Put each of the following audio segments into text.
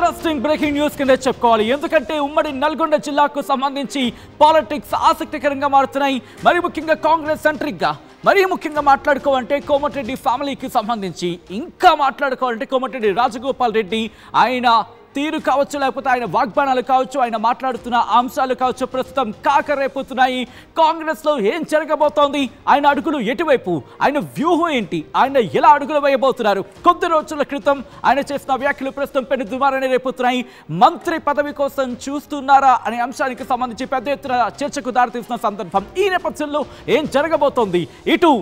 Interesting breaking news కింద చెప్పుకోవాలి. ఎందుకంటే ఉమ్మడి నల్గొండ జిల్లాకు సంబంధించి పాలిటిక్స్ ఆసక్తికరంగా మారుతున్నాయి. మరి ముఖ్యంగా కాంగ్రెస్ సెంట్రిక్ గా మరీ ముఖ్యంగా మాట్లాడుకోవాలంటే కోమటిరెడ్డి ఫ్యామిలీకి సంబంధించి ఇంకా మాట్లాడుకోవాలంటే కోమటిరెడ్డి రాజగోపాల్ రెడ్డి ఆయన తీరు కావచ్చు, లేకపోతే ఆయన వాగ్బాణాలు కావచ్చు, ఆయన మాట్లాడుతున్న అంశాలు కావచ్చు, ప్రస్తుతం కాకరేపుతున్నాయి. కాంగ్రెస్ లో ఏం జరగబోతోంది, ఆయన అడుగులు ఎటువైపు, ఆయన వ్యూహం ఏంటి, ఆయన ఎలా అడుగులు వేయబోతున్నారు. కొద్ది రోజుల క్రితం ఆయన చేసిన వ్యాఖ్యలు ప్రస్తుతం పెను దుమారాన్ని రేపుతున్నాయి. మంత్రి పదవి కోసం చూస్తున్నారా అనే అంశానికి సంబంధించి పెద్ద ఎత్తున చర్చకు దారితీస్తున్న సందర్భం. ఈ నేపథ్యంలో ఏం జరగబోతోంది, ఇటు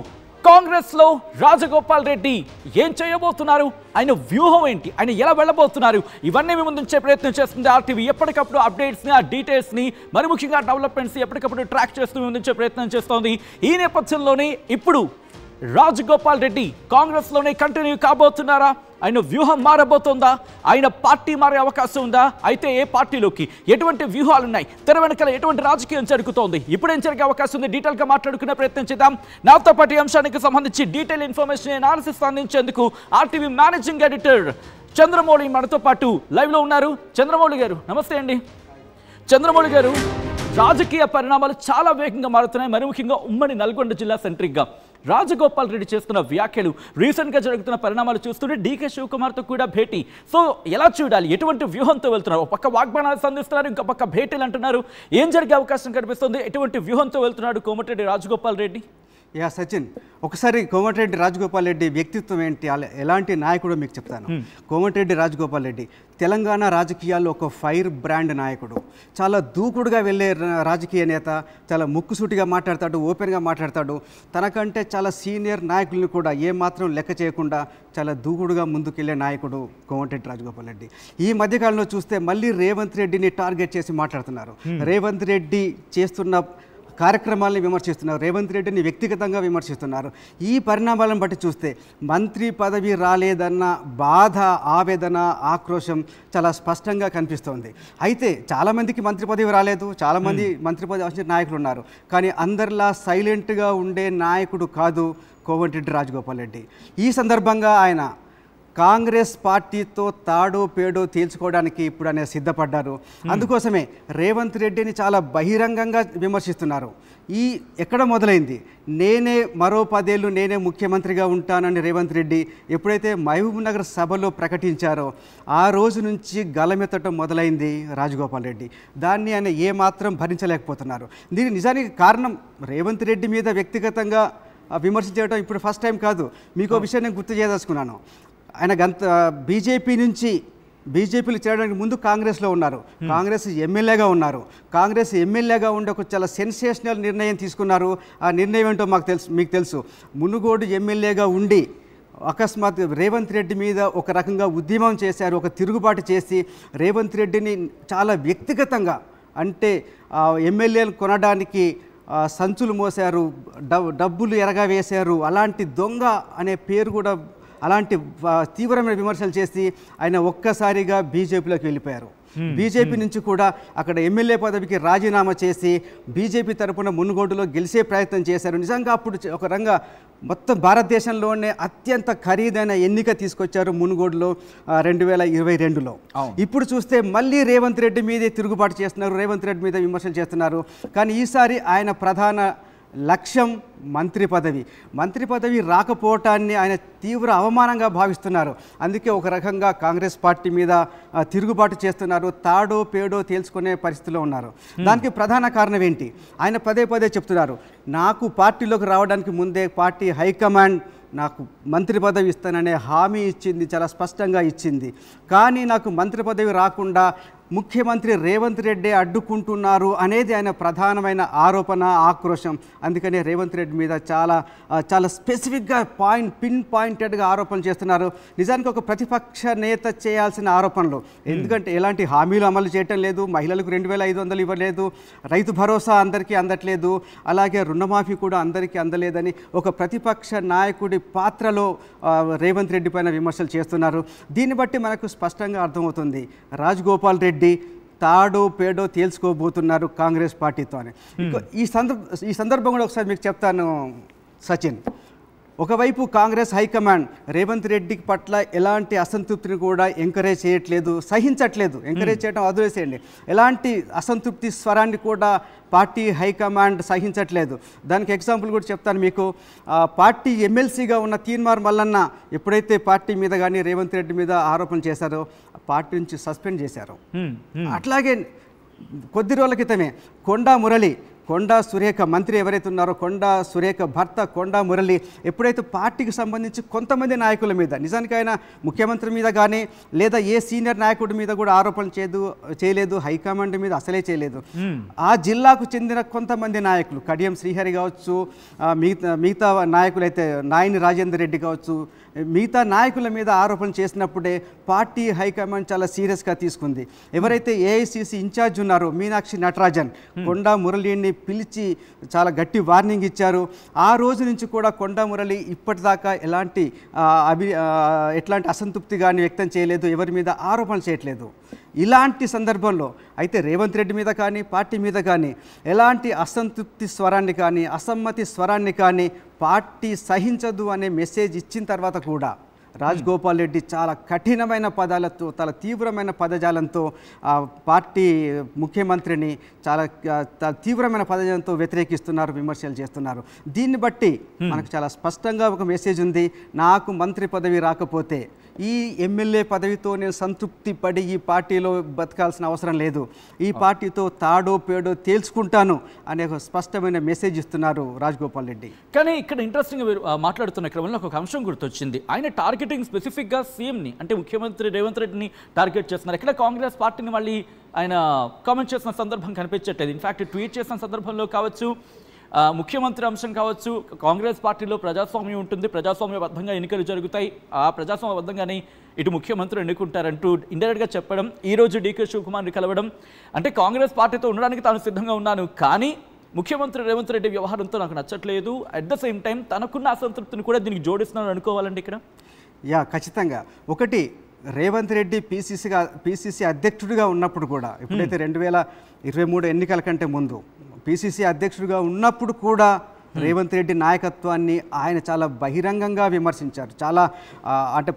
కాంగ్రెస్ లో రాజగోపాల్ రెడ్డి ఏం చేయబోతున్నారు, ఆయన వ్యూహం ఏంటి, ఆయన ఎలా వెళ్ళబోతున్నారు, ఇవన్నీ మీ ముందుంచే ప్రయత్నం చేస్తుంది ఆర్టీవీ. ఎప్పటికప్పుడు అప్డేట్స్ని, ఆ డీటెయిల్స్ని, మరి ముఖ్యంగా డెవలప్మెంట్స్ని ఎప్పటికప్పుడు ట్రాక్ చేస్తూ ముందుంచే ప్రయత్నం చేస్తోంది. ఈ నేపథ్యంలోనే ఇప్పుడు రాజగోపాల్ రెడ్డి కాంగ్రెస్లోనే కంటిన్యూ కాబోతున్నారా, ఆయన వ్యూహం మారబోతుందా, ఆయన పార్టీ మారే అవకాశం ఉందా, అయితే ఏ పార్టీలోకి, ఎటువంటి వ్యూహాలు ఉన్నాయి, తెర వెనకాల ఎటువంటి రాజకీయం జరుగుతోంది, ఇప్పుడేం జరిగే అవకాశం ఉంది, డీటెయిల్గా మాట్లాడుకునే ప్రయత్నం చేద్దాం. నాతో పాటు ఈ అంశానికి సంబంధించి డీటెయిల్ ఇన్ఫర్మేషన్ అనాలిసిస్ అందించేందుకు ఆర్టీవీ మేనేజింగ్ ఎడిటర్ చంద్రమౌళి మనతో పాటు లైవ్లో ఉన్నారు. చంద్రమౌళి గారు నమస్తే అండి. చంద్రమౌళి గారు, రాజకీయ పరిణామాలు చాలా వేగంగా మారుతున్నాయి. మరి ముఖ్యంగా ఉమ్మడి నల్గొండ జిల్లా సెంట్రిక్గా రాజగోపాల్ రెడ్డి చేస్తున్న వ్యాఖ్యలు, రీసెంట్గా జరుగుతున్న పరిణామాలు చూస్తుంటే డీకే శివకుమార్తో కూడా భేటీ. సో ఎలా చూడాలి, ఎటువంటి వ్యూహంతో వెళ్తున్నారు, ఒక పక్క వాగ్బాణాలు సంధిస్తున్నారు, ఇంకో పక్క భేటీలు అంటున్నారు, ఏం జరిగే అవకాశం కనిపిస్తుంది, ఎటువంటి వ్యూహంతో వెళ్తున్నాడు కోమటిరెడ్డి రాజగోపాల్ రెడ్డి? యా సచిన్, ఒకసారి కోమటిరెడ్డి రాజగోపాల్ రెడ్డి వ్యక్తిత్వం ఏంటి, ఎలాంటి నాయకుడో మీకు చెప్తాను. కోమటిరెడ్డి రాజగోపాల్ రెడ్డి తెలంగాణ రాజకీయాల్లో ఒక ఫైర్ బ్రాండ్ నాయకుడు. చాలా దూకుడుగా వెళ్ళే రాజకీయ నేత, చాలా ముక్కుసూటిగా మాట్లాడతాడు, ఓపెన్గా మాట్లాడతాడు. తనకంటే చాలా సీనియర్ నాయకులను కూడా ఏమాత్రం లెక్క చేయకుండా చాలా దూకుడుగా ముందుకెళ్లే నాయకుడు కోమటిరెడ్డి రాజగోపాల్ రెడ్డి. ఈ మధ్యకాలంలో చూస్తే మళ్ళీ రేవంత్ రెడ్డిని టార్గెట్ చేసి మాట్లాడుతున్నారు. రేవంత్ రెడ్డి చేస్తున్న కార్యక్రమాలని విమర్శిస్తున్నారు, రేవంత్ రెడ్డిని వ్యక్తిగతంగా విమర్శిస్తున్నారు. ఈ పరిణామాలను బట్టి చూస్తే మంత్రి పదవి రాలేదన్న బాధ, ఆవేదన, ఆక్రోశం చాలా స్పష్టంగా కనిపిస్తోంది. అయితే చాలామందికి మంత్రి పదవి రాలేదు, చాలామంది మంత్రి పదవి వచ్చిన నాయకులు ఉన్నారు. కానీ అందరిలా సైలెంట్గా ఉండే నాయకుడు కాదు కోమటిరెడ్డి రాజగోపాల్ రెడ్డి. ఈ సందర్భంగా ఆయన కాంగ్రెస్ పార్టీతో తాడో పేడో తేల్చుకోవడానికి ఇప్పుడు ఆయన సిద్ధపడ్డారు. అందుకోసమే రేవంత్ రెడ్డిని చాలా బహిరంగంగా విమర్శిస్తున్నారు. ఎక్కడ మొదలైంది, నేనే మరో 10 ఏళ్ళు నేనే ముఖ్యమంత్రిగా ఉంటానని రేవంత్ రెడ్డి ఎప్పుడైతే మహబూబ్ నగర్ సభలో ప్రకటించారో ఆ రోజు నుంచి గలమెత్తటం మొదలైంది రాజగోపాల్ రెడ్డి. దాన్ని ఆయన ఏమాత్రం భరించలేకపోతున్నారు. దీనికి నిజానికి కారణం రేవంత్ రెడ్డి మీద వ్యక్తిగతంగా విమర్శించడం ఇప్పుడు ఫస్ట్ టైం కాదు. మీకో విషయం నేను గుర్తు చేయదలుచుకున్నాను. ఆయన బీజేపీలు చేరడానికి ముందు కాంగ్రెస్లో ఉన్నారు, కాంగ్రెస్ ఎమ్మెల్యేగా ఉన్నారు. కాంగ్రెస్ ఎమ్మెల్యేగా ఉండి ఒక చాలా సెన్సేషనల్ నిర్ణయం తీసుకున్నారు. ఆ నిర్ణయం ఏంటో మీకు తెలుసు. మునుగోడు ఎమ్మెల్యేగా ఉండి అకస్మాత్ రేవంత్ రెడ్డి మీద ఒక రకంగా ఉద్యమం చేశారు, ఒక తిరుగుబాటు చేసి రేవంత్ రెడ్డిని చాలా వ్యక్తిగతంగా, అంటే ఎమ్మెల్యేలు కొనడానికి సంచులు మోసారు, డబ్బులు ఎరగవేశారు, అలాంటి దొంగ అనే పేరు కూడా, అలాంటి తీవ్రమైన విమర్శలు చేసి ఆయన ఒక్కసారిగా బీజేపీలోకి వెళ్ళిపోయారు. బీజేపీ నుంచి కూడా అక్కడ ఎమ్మెల్యే పదవికి రాజీనామా చేసి బీజేపీ తరపున మునుగోడులో గెలిచే ప్రయత్నం చేశారు. నిజంగా అప్పుడు ఒక రంగా మొత్తం భారతదేశంలోనే అత్యంత ఖరీదైన ఎన్నిక తీసుకొచ్చారు మునుగోడులో 2022లో. ఇప్పుడు చూస్తే మళ్ళీ రేవంత్ రెడ్డి మీదే తిరుగుబాటు చేస్తున్నారు, రేవంత్ రెడ్డి మీద విమర్శలు చేస్తున్నారు. కానీ ఈసారి ఆయన ప్రధాన లక్ష్యం మంత్రి పదవి రాకపోవటాన్ని ఆయన తీవ్ర అవమానంగా భావిస్తున్నారు. అందుకే ఒక రకంగా కాంగ్రెస్ పార్టీ మీద తిరుగుబాటు చేస్తున్నారు, తాడో పేడో తేల్చుకునే పరిస్థితిలో ఉన్నారు. దానికి ప్రధాన కారణం ఏంటి, ఆయన పదే చెప్తున్నారు, నాకు పార్టీలోకి రావడానికి ముందే పార్టీ హైకమాండ్ నాకు మంత్రి పదవి ఇస్తాననే హామీ ఇచ్చింది, చాలా స్పష్టంగా ఇచ్చింది. కానీ నాకు మంత్రి పదవి రాకుండా ముఖ్యమంత్రి రేవంత్ రెడ్డి అడ్డుకుంటున్నారు అనేది ఆయన ప్రధానమైన ఆరోపణ, ఆక్రోశం. అందుకనే రేవంత్ రెడ్డి మీద చాలా స్పెసిఫిక్గా పిన్ పాయింటెడ్గా ఆరోపణలు చేస్తున్నారు. నిజానికి ఒక ప్రతిపక్ష నేత చేయాల్సిన ఆరోపణలు. ఎందుకంటే ఎలాంటి హామీలు అమలు చేయటం లేదు, మహిళలకు 2500 ఇవ్వలేదు, రైతు భరోసా అందరికీ అందట్లేదు, అలాగే రుణమాఫీ కూడా అందరికీ అందలేదని ఒక ప్రతిపక్ష నాయకుడి పాత్రలో రేవంత్ రెడ్డి పైన విమర్శలు చేస్తున్నారు. దీన్ని బట్టి మనకు స్పష్టంగా అర్థమవుతుంది, రాజగోపాల్ రెడ్డి తాడో పేడో తేల్చుకోబోతున్నారు కాంగ్రెస్ పార్టీతోనే. ఈ సందర్భంలో ఒకసారి మీకు చెప్తాను సచిన్, ఒకవైపు కాంగ్రెస్ హైకమాండ్ రేవంత్ రెడ్డి పట్ల ఎలాంటి అసంతృప్తిని కూడా ఎంకరేజ్ చేయట్లేదు, సహించట్లేదు. ఎంకరేజ్ చేయడం వదిలేసేయండి, ఎలాంటి అసంతృప్తి స్వరాన్ని కూడా పార్టీ హైకమాండ్ సహించట్లేదు. దానికి ఎగ్జాంపుల్ కూడా చెప్తాను మీకు. పార్టీ ఎమ్మెల్సీగా ఉన్న తీన్మార్ మల్లన్న ఎప్పుడైతే పార్టీ మీద కానీ రేవంత్ రెడ్డి మీద ఆరోపణలు చేశారో పార్టీ నుంచి సస్పెండ్ చేశారు. అట్లాగే కొద్ది రోజుల క్రితమే కొండా సురేఖ మంత్రి ఎవరైతే ఉన్నారో కొండా సురేఖ భర్త కొండా మురళి ఎప్పుడైతే పార్టీకి సంబంధించి కొంతమంది నాయకుల మీద, నిజానికి ఆయన ముఖ్యమంత్రి మీద కానీ లేదా ఏ సీనియర్ నాయకుడి మీద కూడా ఆరోపణలు చేయలేదు, హైకమాండ్ మీద అసలే చేయలేదు. ఆ జిల్లాకు చెందిన కొంతమంది నాయకులు, కడియం శ్రీహరి కావచ్చు, మిగతా నాయకులైతే నాయని రాజేందర్ రెడ్డి కావచ్చు, మిగతా నాయకుల మీద ఆరోపణలు చేసినప్పుడే పార్టీ హైకమాండ్ చాలా సీరియస్గా తీసుకుంది. ఎవరైతే ఏఐసిసి ఇన్ఛార్జ్ ఉన్నారో మీనాక్షి నటరాజన్ కొండా మురళిని పిలిచి చాలా గట్టి వార్నింగ్ ఇచ్చారు. ఆ రోజు నుంచి కూడా కొండా మురళి ఇప్పటిదాకా ఎలాంటి అసంతృప్తి కానీ వ్యక్తం చేయలేదు, ఎవరి మీద ఆరోపణలు చేయట్లేదు. ఇలాంటి సందర్భంలో అయితే రేవంత్ రెడ్డి మీద కానీ పార్టీ మీద కానీ ఎలాంటి అసంతృప్తి స్వరాన్ని కానీ అసమ్మతి స్వరాన్ని కానీ పార్టీ సహించదు అనే మెసేజ్ ఇచ్చిన తర్వాత కూడా రాజగోపాల్ రెడ్డి చాలా కఠినమైన పదాలతో, చాలా తీవ్రమైన పదజాలంతో పార్టీ ముఖ్యమంత్రిని చాలా తీవ్రమైన పదజాలంతో వ్యతిరేకిస్తున్నారు, విమర్శలు చేస్తున్నారు. దీన్ని బట్టి మనకు చాలా స్పష్టంగా ఒక మెసేజ్ ఉంది. నాకు మంత్రి పదవి రాకపోతే ఈ ఎమ్మెల్యే పదవితో నేను సంతృప్తి పడి ఈ పార్టీలో బతకాల్సిన అవసరం లేదు, ఈ పార్టీతో తాడో పేడో తేల్చుకుంటాను అనే ఒక స్పష్టమైన మెసేజ్ ఇస్తున్నారు రాజగోపాల్ రెడ్డి. కానీ ఇక్కడ ఇంట్రెస్టింగ్గా మాట్లాడుతున్న క్రమంలో ఒక అంశం గుర్తొచ్చింది. ఆయన టార్గెటింగ్ స్పెసిఫిక్గా సీఎంని, అంటే ముఖ్యమంత్రి రేవంత్ రెడ్డిని టార్గెట్ చేస్తున్నారు. ఇక్కడ కాంగ్రెస్ పార్టీని మళ్ళీ ఆయన కామెంట్ చేసిన సందర్భం కనిపించట్లేదు. ఇన్ఫాక్ట్ ట్వీట్ చేసిన సందర్భంలో కావచ్చు, ముఖ్యమంత్రి అంశం కావచ్చు, కాంగ్రెస్ పార్టీలో ప్రజాస్వామ్యం ఉంటుంది, ప్రజాస్వామ్యబద్ధంగా ఎన్నికలు జరుగుతాయి, ఆ ప్రజాస్వామ్యబద్ధంగానే ఇటు ముఖ్యమంత్రి ఎన్నుకుంటారంటూ ఇండైరెక్ట్గా చెప్పడం, ఈరోజు డీకే శివకుమార్ని కలవడం, అంటే కాంగ్రెస్ పార్టీతో ఉండడానికి తాను సిద్ధంగా ఉన్నాను, కానీ ముఖ్యమంత్రి రేవంత్ రెడ్డి వ్యవహారంతో నాకు నచ్చట్లేదు, అట్ ద సేమ్ టైం తనకున్న అసంతృప్తిని కూడా దీనికి జోడిస్తున్నాను అనుకోవాలండి ఇక్కడ. ఖచ్చితంగా. ఒకటి, రేవంత్ రెడ్డి పీసీసీ అధ్యక్షుడిగా ఉన్నప్పుడు కూడా, ఎప్పుడైతే 2023 ఎన్నికల కంటే ముందు పీసీసీ అధ్యక్షుడిగా ఉన్నప్పుడు కూడా రేవంత్ రెడ్డి నాయకత్వాన్ని ఆయన చాలా బహిరంగంగా విమర్శించారు. చాలా అంటే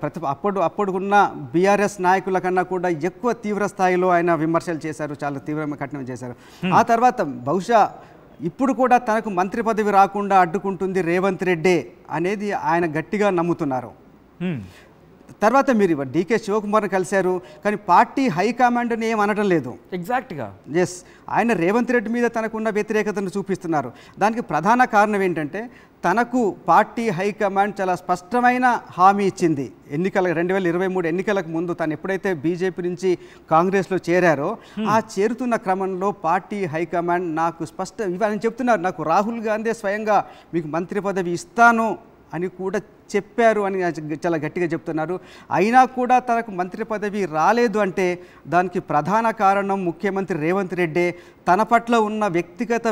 అప్పుడున్న బీఆర్ఎస్ నాయకుల కన్నా కూడా ఎక్కువ తీవ్ర స్థాయిలో ఆయన విమర్శలు చేశారు, చాలా తీవ్రంగా కఠినం చేశారు. ఆ తర్వాత బహుశా ఇప్పుడు కూడా తనకు మంత్రి పదవి రాకుండా అడ్డుకుంటుంది రేవంత్ రెడ్డి అనేది ఆయన గట్టిగా నమ్ముతున్నారు. తర్వాత మీరు డీకే శివకుమార్ని కలిశారు, కానీ పార్టీ హైకమాండ్ని ఏం అనడం లేదు. ఎగ్జాక్ట్గా ఆయన రేవంత్ రెడ్డి మీద తనకున్న వ్యతిరేకతను చూపిస్తున్నారు. దానికి ప్రధాన కారణం ఏంటంటే, తనకు పార్టీ హైకమాండ్ చాలా స్పష్టమైన హామీ ఇచ్చింది. 2023 ఎన్నికలకు ముందు తను ఎప్పుడైతే బీజేపీ నుంచి కాంగ్రెస్లో చేరారో, ఆ చేరుతున్న క్రమంలో పార్టీ హైకమాండ్ నాకు ఇవన్నీ చెప్తున్నారు, నాకు రాహుల్ గాంధీ స్వయంగా మీకు మంత్రి పదవి ఇస్తాను అని కూడా చెప్పారు అని చాలా గట్టిగా చెప్తున్నారు. అయినా కూడా తనకు మంత్రి పదవి రాలేదు అంటే దానికి ప్రధాన కారణం ముఖ్యమంత్రి రేవంత్ రెడ్డి తన పట్ల ఉన్న వ్యక్తిగత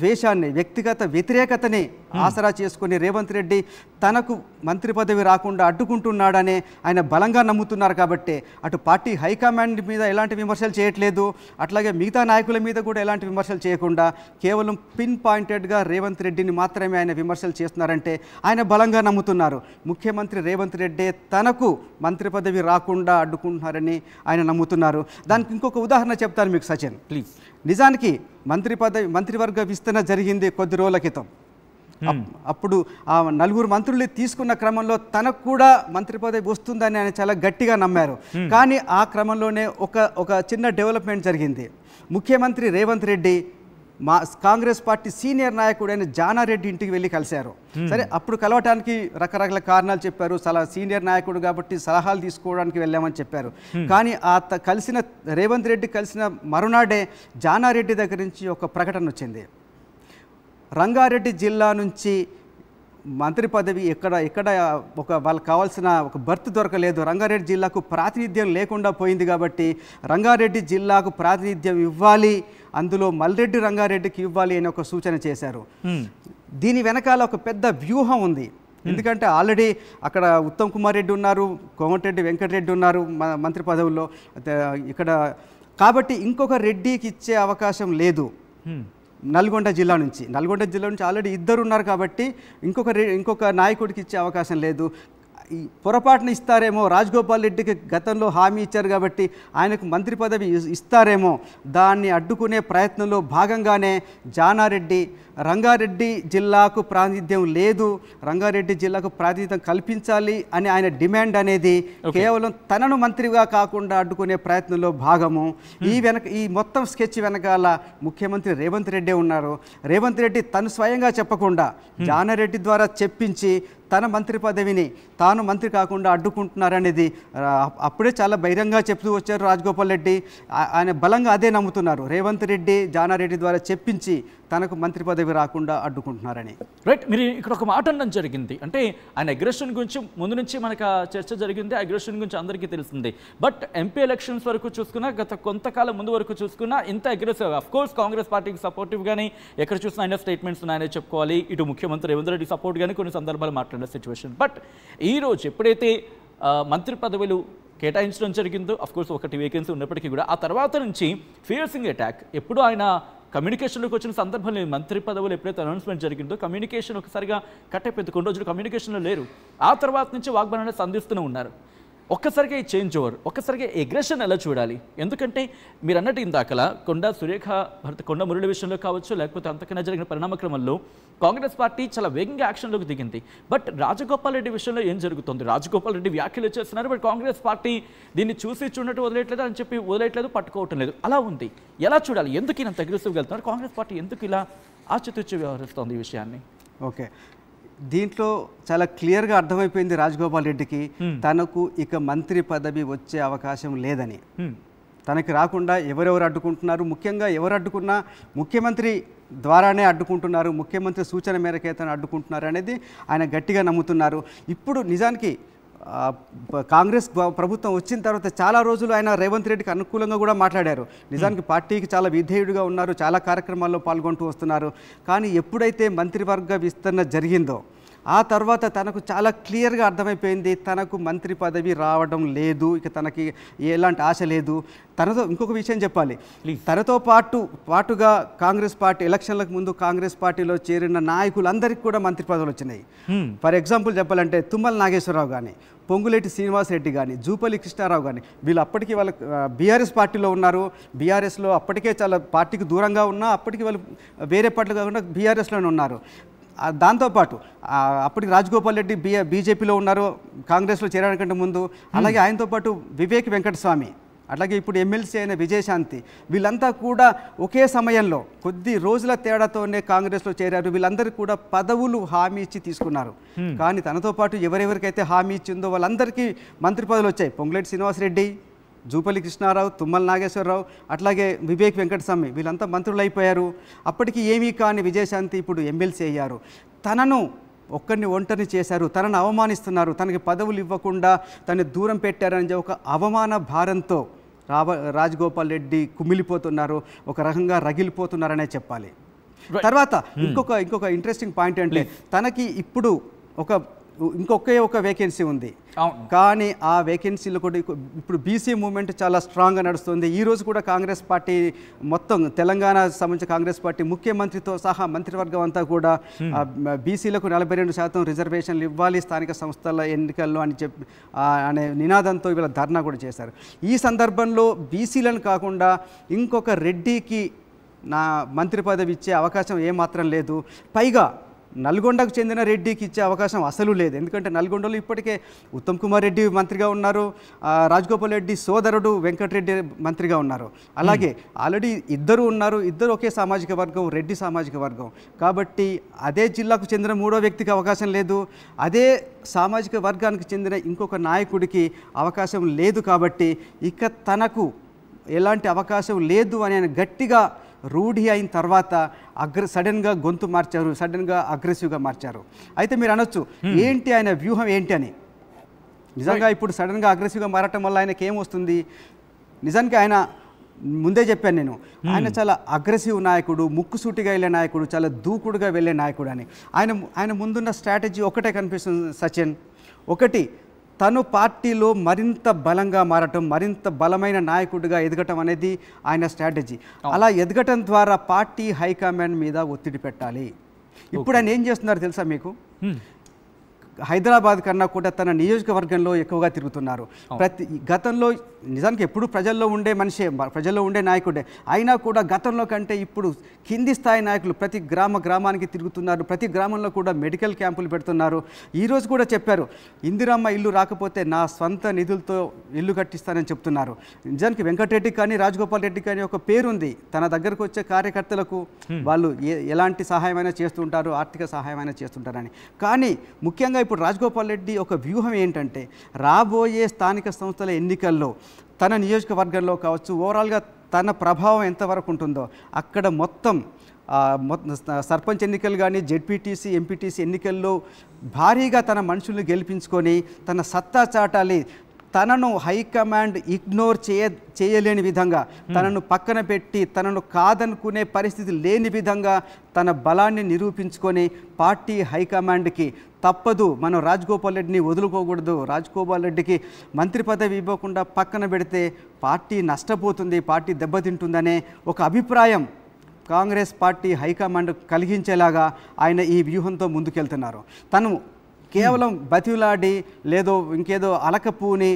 ద్వేషాన్ని, వ్యక్తిగత వ్యతిరేకతని ఆసరా చేసుకుని రేవంత్ రెడ్డి తనకు మంత్రి పదవి రాకుండా అడ్డుకుంటున్నాడని ఆయన బలంగా నమ్ముతున్నారు. కాబట్టి అటు పార్టీ హైకమాండ్ మీద ఎలాంటి విమర్శలు చేయట్లేదు, అట్లాగే మిగతా నాయకుల మీద కూడా ఎలాంటి విమర్శలు చేయకుండా కేవలం పిన్ పాయింటెడ్గా రేవంత్ రెడ్డిని మాత్రమే ఆయన విమర్శలు చేస్తున్నారంటే ఆయన బలంగా నమ్ముతున్నారు. ముఖ్యమంత్రి రేవంత్ రెడ్డి తనకు మంత్రి పదవి రాకుండా అడ్డుకుంటున్నారని ఆయన నమ్ముతున్నారు. దానికి ఇంకొక ఉదాహరణ చెప్తాను మీకు సచిన్, ప్లీజ్. నిజానికి మంత్రివర్గ విస్తరణ జరిగింది కొద్ది రోజుల క్రితం. అప్పుడు ఆ 4 మంత్రులు తీసుకున్న క్రమంలో తనకు కూడా మంత్రి పదవి వస్తుందని ఆయన చాలా గట్టిగా నమ్మారు. కానీ ఆ క్రమంలోనే ఒక చిన్న డెవలప్మెంట్ జరిగింది. ముఖ్యమంత్రి రేవంత్ రెడ్డి కాంగ్రెస్ పార్టీ సీనియర్ నాయకుడైన జానారెడ్డి ఇంటికి వెళ్ళి కలిశారు. సరే, అప్పుడు కలవటానికి రకరకాల కారణాలు చెప్పారు. సీనియర్ నాయకుడు కాబట్టి సలహాలు తీసుకోవడానికి వెళ్ళామని చెప్పారు. కానీ కలిసిన రేవంత్ రెడ్డి కలిసిన మరునాడే జానారెడ్డి దగ్గర నుంచి ఒక ప్రకటన వచ్చింది. రంగారెడ్డి జిల్లా నుంచి మంత్రి పదవి ఎక్కడ వాళ్ళకి కావాల్సిన ఒక బర్త్ దొరకలేదు, రంగారెడ్డి జిల్లాకు ప్రాతినిధ్యం లేకుండా పోయింది, కాబట్టి రంగారెడ్డి జిల్లాకు ప్రాతినిధ్యం ఇవ్వాలి, అందులో మల్రెడ్డి రంగారెడ్డికి ఇవ్వాలి అని ఒక సూచన చేశారు. దీని వెనకాల ఒక పెద్ద వ్యూహం ఉంది. ఎందుకంటే ఆల్రెడీ అక్కడ ఉత్తమ్ కుమార్ రెడ్డి ఉన్నారు, కోమటిరెడ్డి వెంకటరెడ్డి ఉన్నారు మంత్రి పదవుల్లో ఇక్కడ, కాబట్టి ఇంకొక రెడ్డికి ఇచ్చే అవకాశం లేదు. నల్గొండ జిల్లా నుంచి ఆల్రెడీ ఇద్దరు ఉన్నారు కాబట్టి ఇంకొక నాయకుడికి ఇచ్చే అవకాశం లేదు. ఈ పొరపాటున ఇస్తారేమో, రాజగోపాల్ రెడ్డికి గతంలో హామీ ఇచ్చారు కాబట్టి ఆయనకు మంత్రి పదవి ఇస్తారేమో, దాన్ని అడ్డుకునే ప్రయత్నంలో భాగంగానే జానారెడ్డి రంగారెడ్డి జిల్లాకు ప్రాతినిధ్యం లేదు, రంగారెడ్డి జిల్లాకు ప్రాతినిధ్యం కల్పించాలి అని ఆయన డిమాండ్ అనేది కేవలం తనను మంత్రిగా కాకుండా అడ్డుకునే ప్రయత్నంలో భాగము. ఈ మొత్తం స్కెచ్ వెనకాల ముఖ్యమంత్రి రేవంత్ రెడ్డి ఉన్నారు. రేవంత్ రెడ్డి తను స్వయంగా చెప్పకుండా జానారెడ్డి ద్వారా చెప్పించి తన మంత్రి పదవిని తాను మంత్రి కాకుండా అడ్డుకుంటున్నారనేది అప్పుడే చాలా బహిరంగంగా చెప్తూ వచ్చారు రాజగోపాల్ రెడ్డి. ఆయన బలంగా అదే నమ్ముతున్నారు, రేవంత్ రెడ్డి జానారెడ్డి ద్వారా చెప్పించి తనకు మంత్రి పదవి రాకుండా అడ్డుకుంటున్నారని. రైట్, మీరు ఇక్కడ ఒక మాట అనడం జరిగింది, అంటే ఆయన అగ్రెషన్ గురించి ముందు నుంచి మనకు చర్చ జరిగింది, అగ్రెషన్ గురించి అందరికీ తెలిసింది. బట్ ఎంపీ ఎలక్షన్స్ వరకు చూసుకున్నా, గత కొంతకాలం ముందు వరకు చూసుకున్నా ఇంత అగ్రెసివ్, అఫ్ కోర్స్ కాంగ్రెస్ పార్టీకి సపోర్టివ్ కానీ ఎక్కడ చూసినా ఆయన స్టేట్మెంట్స్ ఉన్నాయనే చెప్పుకోవాలి. ఇటు ముఖ్యమంత్రి రేవంత్ రెడ్డి సపోర్ట్ కానీ కొన్ని సందర్భాలు మాట్లాడిన సిచ్యువేషన్. బట్ ఈరోజు ఎప్పుడైతే మంత్రి పదవులు కేటాయించడం జరిగిందో, అఫ్ కోర్స్ ఒకటి వేకెన్సీ ఉన్నప్పటికీ కూడా ఆ తర్వాత నుంచి ఫియర్సింగ్ అటాక్, ఎప్పుడు ఆయన కమ్యూనికేషన్లోకి వచ్చిన సందర్భంలో మంత్రి పదవులు ఎప్పుడైతే అనౌన్స్మెంట్ జరిగిందో కమ్యూనికేషన్ ఒకసారిగా కట్ అయిపోయింది, కొన్ని రోజులు కమ్యూనికేషన్లో లేరు. ఆ తర్వాత నుంచి వాగ్బానాన్ని సంధిస్తూనే ఉన్నారు. ఒక్కసారిగా ఈ చేంజ్ ఓవర్, ఒక్కసారిగా అగ్రెషన్ ఎలా చూడాలి? ఎందుకంటే మీరు అన్నట్టు ఇందాకలా కొండ సురేఖ భర్త కొండ మురళి విషయంలో కావచ్చు, లేకపోతే అంతకన్నా జరిగిన పరిణామక్రమంలో కాంగ్రెస్ పార్టీ చాలా వేగంగా యాక్షన్లోకి దిగింది. బట్ రాజగోపాల్ రెడ్డి విషయంలో ఏం జరుగుతుంది? రాజగోపాల్ రెడ్డి వ్యాఖ్యలు చేస్తున్నారు, బట్ కాంగ్రెస్ పార్టీ దీన్ని చూసి చూడటం వదిలేట్లేదు అని చెప్పి వదిలేట్లేదు, పట్టుకోవటం లేదు. అలా ఉంది, ఎలా చూడాలి? ఎందుకు ఇంత అగ్రెసివ్గా వెళ్తున్నారు? కాంగ్రెస్ పార్టీ ఎందుకు ఇలా ఆచితూచి వ్యవహరిస్తోంది ఈ విషయాన్ని? ఓకే, దీంట్లో చాలా క్లియర్గా అర్థమైపోయింది రాజగోపాల్ రెడ్డికి తనకు ఇక మంత్రి పదవి వచ్చే అవకాశం లేదని. తనకి రాకుండా ఎవరెవరు అడ్డుకుంటున్నారు, ముఖ్యంగా ఎవరు అడ్డుకున్నా ముఖ్యమంత్రి ద్వారానే అడ్డుకుంటున్నారు, ముఖ్యమంత్రి సూచన మేరకే తను అడ్డుకుంటున్నారు అనేది ఆయన గట్టిగా నమ్ముతున్నారు. ఇప్పుడు నిజానికి కాంగ్రెస్ ప్రభుత్వం వచ్చిన తర్వాత చాలా రోజులు ఆయన రేవంత్ రెడ్డికి అనుకూలంగా కూడా మాట్లాడారు. నిజానికి పార్టీకి చాలా విధేయుడిగా ఉన్నారు, చాలా కార్యక్రమాల్లో పాల్గొంటూ వస్తున్నారు. కానీ ఎప్పుడైతే మంత్రివర్గ విస్తరణ జరిగిందో ఆ తర్వాత తనకు చాలా క్లియర్గా అర్థమైపోయింది, తనకు మంత్రి పదవి రావడం లేదు, ఇక తనకి ఎలాంటి ఆశ లేదు. తనతో ఇంకొక విషయం చెప్పాలి, తనతో పాటుగా కాంగ్రెస్ పార్టీ ఎలక్షన్లకు ముందు కాంగ్రెస్ పార్టీలో చేరిన నాయకులందరికీ కూడా మంత్రి పదవులు వచ్చినాయి. ఫర్ ఎగ్జాంపుల్ చెప్పాలంటే తుమ్మల నాగేశ్వరరావు కానీ, పొంగులేటి శ్రీనివాసరెడ్డి కానీ, జూపల్లి కృష్ణారావు కానీ, వీళ్ళు అప్పటికి వాళ్ళ బీఆర్ఎస్ పార్టీలో ఉన్నారు. బీఆర్ఎస్లో అప్పటికే చాలా పార్టీకి దూరంగా ఉన్నా అప్పటికి వాళ్ళు వేరే పార్టీలు కాకుండా బీఆర్ఎస్లోనే ఉన్నారు. దాంతోపాటు అప్పటికి రాజగోపాల్ రెడ్డి బీజేపీలో ఉన్నారు కాంగ్రెస్లో చేరడానికంటే ముందు. అలాగే ఆయనతో పాటు వివేక్ వెంకటస్వామి, అట్లాగే ఇప్పుడు ఎమ్మెల్సీ అయిన విజయశాంతి, వీళ్ళంతా కూడా ఒకే సమయంలో కొద్ది రోజుల తేడాతోనే కాంగ్రెస్లో చేరారు. వీళ్ళందరికీ కూడా పదవులు హామీ ఇచ్చి తీసుకున్నారు. కానీ తనతో పాటు ఎవరెవరికైతే హామీ ఇచ్చిందో వాళ్ళందరికీ మంత్రి పదవులు వచ్చాయి. పొంగులేటి శ్రీనివాసరెడ్డి, జూపల్లి కృష్ణారావు, తుమ్మల నాగేశ్వరరావు, అట్లాగే వివేక్ వెంకటస్వామి, వీళ్ళంతా మంత్రులు అయిపోయారు. అప్పటికి ఏమీ కాని విజయశాంతి ఇప్పుడు ఎమ్మెల్సీ అయ్యారు. తనను ఒంటరిని చేశారు, తనను అవమానిస్తున్నారు, తనకి పదవులు ఇవ్వకుండా తనని దూరం పెట్టారని ఒక అవమాన భారంతో రాజగోపాల్ రెడ్డి కుమిలిపోతున్నారు, ఒక రకంగా రగిలిపోతున్నారనే చెప్పాలి. తర్వాత ఇంకొక ఇంట్రెస్టింగ్ పాయింట్ అంటే తనకి ఇప్పుడు ఒక వేకెన్సీ ఉంది. కానీ ఆ వేకెన్సీలో కూడా ఇప్పుడు బీసీ మూవ్మెంట్ చాలా స్ట్రాంగ్గా నడుస్తుంది. ఈరోజు కూడా కాంగ్రెస్ పార్టీ మొత్తం తెలంగాణ సంబంధించిన కాంగ్రెస్ పార్టీ ముఖ్యమంత్రితో సహా మంత్రివర్గం అంతా కూడా బీసీలకు 42% రిజర్వేషన్లు ఇవ్వాలి స్థానిక సంస్థల ఎన్నికల్లో అని చెప్పి అనే నినాదంతో ఇవాళ ధర్నా కూడా చేశారు. ఈ సందర్భంలో బీసీలను కాకుండా ఇంకొక రెడ్డికి నా మంత్రి పదవి ఇచ్చే అవకాశం ఏమాత్రం లేదు. పైగా నల్గొండకు చెందిన రెడ్డికి ఇచ్చే అవకాశం అసలు లేదు. ఎందుకంటే నల్గొండలో ఇప్పటికే ఉత్తమ్ కుమార్ రెడ్డి మంత్రిగా ఉన్నారు, రాజగోపాల్ రెడ్డి సోదరుడు వెంకటరెడ్డి మంత్రిగా ఉన్నారు. అలాగే ఆల్రెడీ ఇద్దరు ఉన్నారు, ఇద్దరు ఒకే సామాజిక వర్గం, రెడ్డి సామాజిక వర్గం. కాబట్టి అదే జిల్లాకు చెందిన మూడో వ్యక్తికి అవకాశం లేదు, అదే సామాజిక వర్గానికి చెందిన ఇంకొక నాయకుడికి అవకాశం లేదు. కాబట్టి ఇక తనకు ఎలాంటి అవకాశం లేదు అని ఆయన గట్టిగా రూఢి అయిన తర్వాత సడన్గా గొంతు మార్చారు, సడన్గా అగ్రెసివ్గా మార్చారు. అయితే మీరు అనొచ్చు ఏంటి ఆయన వ్యూహం ఏంటి అని. నిజంగా ఇప్పుడు సడన్గా అగ్రెసివ్గా మారటం వల్ల ఆయనకి ఏమొస్తుంది? నిజానికి ఆయన ముందే చెప్పాను నేను, ఆయన చాలా అగ్రెసివ్ నాయకుడు, ముక్కుసూటిగా వెళ్ళే నాయకుడు, చాలా దూకుడుగా వెళ్ళే నాయకుడు అని. ఆయన ముందున్న స్ట్రాటజీ ఒకటే కనిపిస్తుంది సచిన్. ఒకటి, తను పార్టీలో మరింత బలంగా మారటం, మరింత బలమైన నాయకుడిగా ఎదగటం అనేది ఆయన స్ట్రాటజీ. అలా ఎదగటం ద్వారా పార్టీ హైకమాండ్ మీద ఒత్తిడి పెట్టాలి. ఇప్పుడు ఆయన ఏం చేస్తున్నారు తెలుసా మీకు? హైదరాబాద్ కన్నా కూడా తన నియోజకవర్గంలో ఎక్కువగా తిరుగుతున్నారు. గతంలో నిజానికి ఎప్పుడు ప్రజల్లో ఉండే మనిషే, ప్రజల్లో ఉండే నాయకుడే, అయినా కూడా గతంలో కంటే ఇప్పుడు కింది స్థాయి నాయకులు ప్రతి గ్రామానికి తిరుగుతున్నారు. ప్రతి గ్రామంలో కూడా మెడికల్ క్యాంపులు పెడుతున్నారు. ఈరోజు కూడా చెప్పారు, ఇందిరమ్మ ఇల్లు రాకపోతే నా స్వంత నిధులతో ఇల్లు కట్టిస్తానని చెప్తున్నారు. నిజానికి వెంకటరెడ్డి కానీ రాజగోపాల్ రెడ్డి కానీ ఒక పేరుంది. తన దగ్గరకు వచ్చే కార్యకర్తలకు వాళ్ళు ఎలాంటి సహాయమైనా చేస్తుంటారు, ఆర్థిక సహాయమైనా చేస్తుంటారని. కానీ ముఖ్యంగా ఇప్పుడు రాజగోపాల్ రెడ్డి ఒక వ్యూహం ఏంటంటే, రాబోయే స్థానిక సంస్థల ఎన్నికల్లో తన నియోజకవర్గంలో కావచ్చు, ఓవరాల్గా తన ప్రభావం ఎంతవరకు ఉంటుందో అక్కడ మొత్తం సర్పంచ్ ఎన్నికలు కానీ, జెడ్పీటీసీ, ఎంపీటీసీ ఎన్నికల్లో భారీగా తన మనుషుల్ని గెలిపించుకొని తన సత్తా చాటాలి. తనను హైకమాండ్ ఇగ్నోర్ చేయలేని విధంగా, తనను పక్కన పెట్టి తనను కాదనుకునే పరిస్థితి లేని విధంగా తన బలాన్ని నిరూపించుకొని పార్టీ హైకమాండ్కి తప్పదు, మనం రాజగోపాల్ రెడ్డిని వదులుకోకూడదు, రాజగోపాల్ రెడ్డికి మంత్రి పదవి ఇవ్వకుండా పక్కన పెడితే పార్టీ నష్టపోతుంది, పార్టీ దెబ్బతింటుందనే ఒక అభిప్రాయం కాంగ్రెస్ పార్టీ హైకమాండ్ కలిగించేలాగా ఆయన ఈ వ్యూహంతో ముందుకెళ్తున్నారు. తను కేవలం బతిలాడి లేదో ఇంకేదో అలకపూని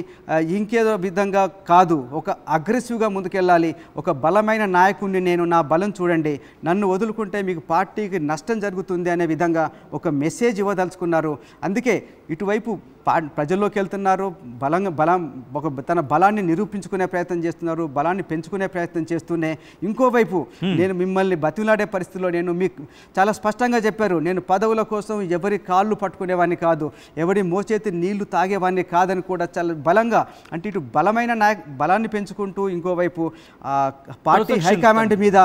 ఇంకేదో విధంగా కాదు, ఒక అగ్రెసివ్గా ముందుకెళ్ళాలి. ఒక బలమైన నాయకుడిని నేను, నా బలం చూడండి, నన్ను వదులుకుంటే మీకు పార్టీకి నష్టం జరుగుతుంది అనే విధంగా ఒక మెసేజ్ ఇవ్వదలుచుకున్నారు. అందుకే ఇటువైపు ప్రజల్లోకి వెళ్తున్నారు, తన బలాన్ని నిరూపించుకునే ప్రయత్నం చేస్తున్నారు, బలాన్ని పెంచుకునే ప్రయత్నం చేస్తూనే ఇంకోవైపు నేను మిమ్మల్ని బతిలాడే పరిస్థితిలో నేను మీకు చాలా స్పష్టంగా చెప్పారు, నేను పదవుల కోసం ఎవరి కాళ్ళు పట్టుకునేవాడిని కాదు, ఎవరి మోచేతి నీళ్లు తాగేవాడిని కాదని కూడా చాలా బలంగా, అంటే ఇటు బలమైన బలాన్ని పెంచుకుంటూ ఇంకోవైపు పార్టీ హైకమాండ్ మీద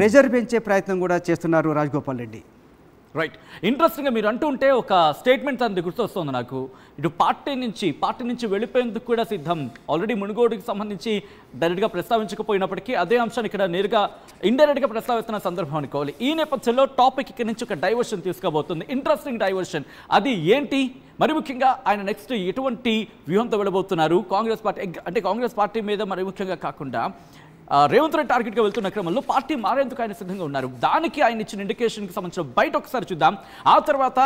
ప్రెజర్ పెంచే ప్రయత్నం కూడా చేస్తున్నారు రాజగోపాల్ రెడ్డి. రైట్, ఇంట్రెస్టింగ్గా మీరు అంటూ ఉంటే ఒక స్టేట్మెంట్ తనది గుర్తొస్తుంది నాకు. ఇటు పార్టీ నుంచి వెళ్ళిపోయేందుకు కూడా సిద్ధం. ఆల్రెడీ మునుగోడుకి సంబంధించి డైరెక్ట్గా ప్రస్తావించకపోయినప్పటికీ అదే అంశాన్ని ఇక్కడ నేరుగా ఇండైరెక్ట్గా ప్రస్తావిస్తున్న సందర్భం అనుకోవాలి. ఈ నేపథ్యంలో టాపిక్ ఇక్కడ నుంచి ఒక డైవర్షన్ తీసుకోబోతుంది, ఇంట్రెస్టింగ్ డైవర్షన్. అది ఏంటి, మరి ముఖ్యంగా ఆయన నెక్స్ట్ ఎటువంటి వ్యూహంతో వెళ్ళబోతున్నారు? కాంగ్రెస్ పార్టీ మీద మరి ముఖ్యంగా కాకుండా రేవంత్ రెడ్డి టార్గెట్గా వెళ్తున్న క్రమంలో పార్టీ మారేందుకు ఆయన సిద్ధంగా ఉన్నారు. దానికి ఆయన ఇచ్చిన ఇండికేషన్కి సంబంధించిన బయట ఒకసారి చూద్దాం. ఆ తర్వాత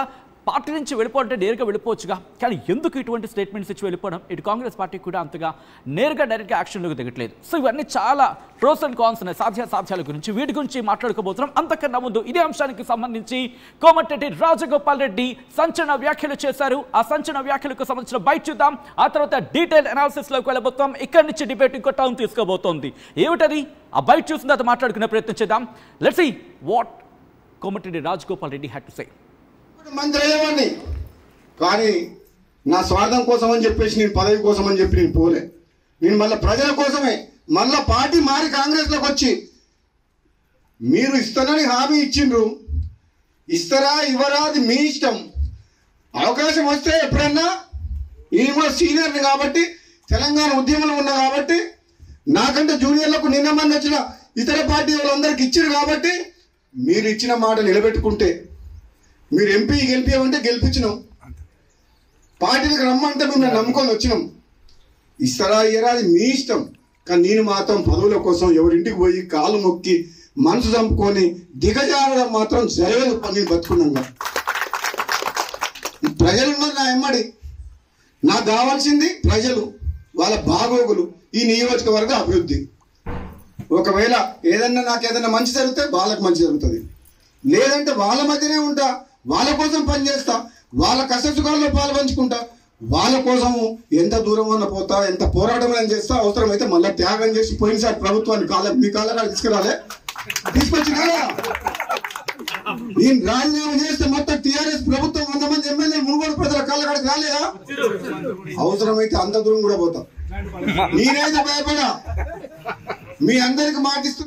పార్టీ నుంచి వెళ్ళిపోవాలంటే నేరుగా వెళ్ళిపోవచ్చుగా, కానీ ఎందుకు ఇటువంటి స్టేట్మెంట్స్ ఇచ్చి వెళ్ళిపోవడం? ఇటు కాంగ్రెస్ పార్టీ కూడా అంతగా నేరుగా డైరెక్ట్గా యాక్షన్లోకి దిగట్లేదు. సో ఇవన్నీ చాలా ప్రోస్ అండ్ కాన్స్ ఉన్నాయి, సాధ్యాల గురించి, వీటి గురించి మాట్లాడుకోబోతున్నాం. అంతకన్నా ముందు ఇదే అంశానికి సంబంధించి కోమటిరెడ్డి రాజగోపాల్ రెడ్డి సంచలన వ్యాఖ్యలు చేశారు. ఆ సంచలన వ్యాఖ్యలకు సంబంధించిన బయట చూద్దాం. ఆ తర్వాత డీటెయిల్ అనాలిసిస్లోకి వెళ్ళబోతాం. ఇక్కడి నుంచి డిబేట్ ఇంకో టౌన్ తీసుకోబోతోంది. ఏమిటది? ఆ బయట చూసిన తర్వాత మాట్లాడుకునే ప్రయత్నం చేద్దాం. Let's see what Komatireddy Rajagopal Reddy had to say. మంత్రి అయ్యేవాడిని, కానీ నా స్వార్థం కోసం అని చెప్పేసి, నేను పదవి కోసం అని చెప్పి నేను పోలే. నేను మళ్ళీ ప్రజల కోసమే మళ్ళా పార్టీ మారి కాంగ్రెస్లోకి వచ్చి, మీరు ఇస్తారని హామీ ఇచ్చిండ్రు, ఇస్తారా ఇవ్వరా అది మీ ఇష్టం. అవకాశం వస్తే ఎప్పుడన్నా, నేను కూడా సీనియర్ని కాబట్టి, తెలంగాణ ఉద్యమంలో ఉన్నా కాబట్టి, నాకంటే జూనియర్లకు నిన్న మంది వచ్చిన ఇతర పార్టీ వాళ్ళందరికీ ఇచ్చారు కాబట్టి, మీరు ఇచ్చిన మాట నిలబెట్టుకుంటే, మీరు ఎంపీ గెలిపామంటే గెలిపించినాం, పార్టీలకు రమ్మంటే మేము నమ్ముకొని వచ్చినాం. ఇస్తారా ఇయ్యరా అది మీ ఇష్టం, కానీ నేను మాత్రం పదవుల కోసం ఎవరింటికి పోయి కాలు మొక్కి మనసు చంపుకొని దిగజారడం మాత్రం జరగదు. నేను బతుకున్నాగా ప్రజలున్నది నా ఎమ్మడి, నాకు కావాల్సింది ప్రజలు, వాళ్ళ బాగోగులు, ఈ నియోజకవర్గ అభివృద్ధి. ఒకవేళ నాకేదన్నా మంచి జరిగితే వాళ్ళకి మంచి జరుగుతుంది, లేదంటే వాళ్ళ మధ్యనే ఉంటా, వాళ్ళ కోసం పనిచేస్తా, వాళ్ళ కష్టసుఖాల్లో పాలు పంచుకుంటా, వాళ్ళ కోసము ఎంత దూరం అన్న పోతా, ఎంత పోరాటం అని చేస్తా, అవసరమైతే మళ్ళీ త్యాగం చేసి పోయినసారి ప్రభుత్వాన్ని మీ కాళ్ళ తీసుకురాలే, తీసుకొచ్చి నేను రాజీనామా చేస్తే మొత్తం టీఆర్ఎస్ ప్రభుత్వం 100 మంది ఎమ్మెల్యేలు మునుగోడు ప్రజల కాళ్ళకాడికి రాలేదా? అవసరమైతే అంత దూరం కూడా పోతా. నేనైతే భయపడా, మీ అందరికి మాటిస్తూ.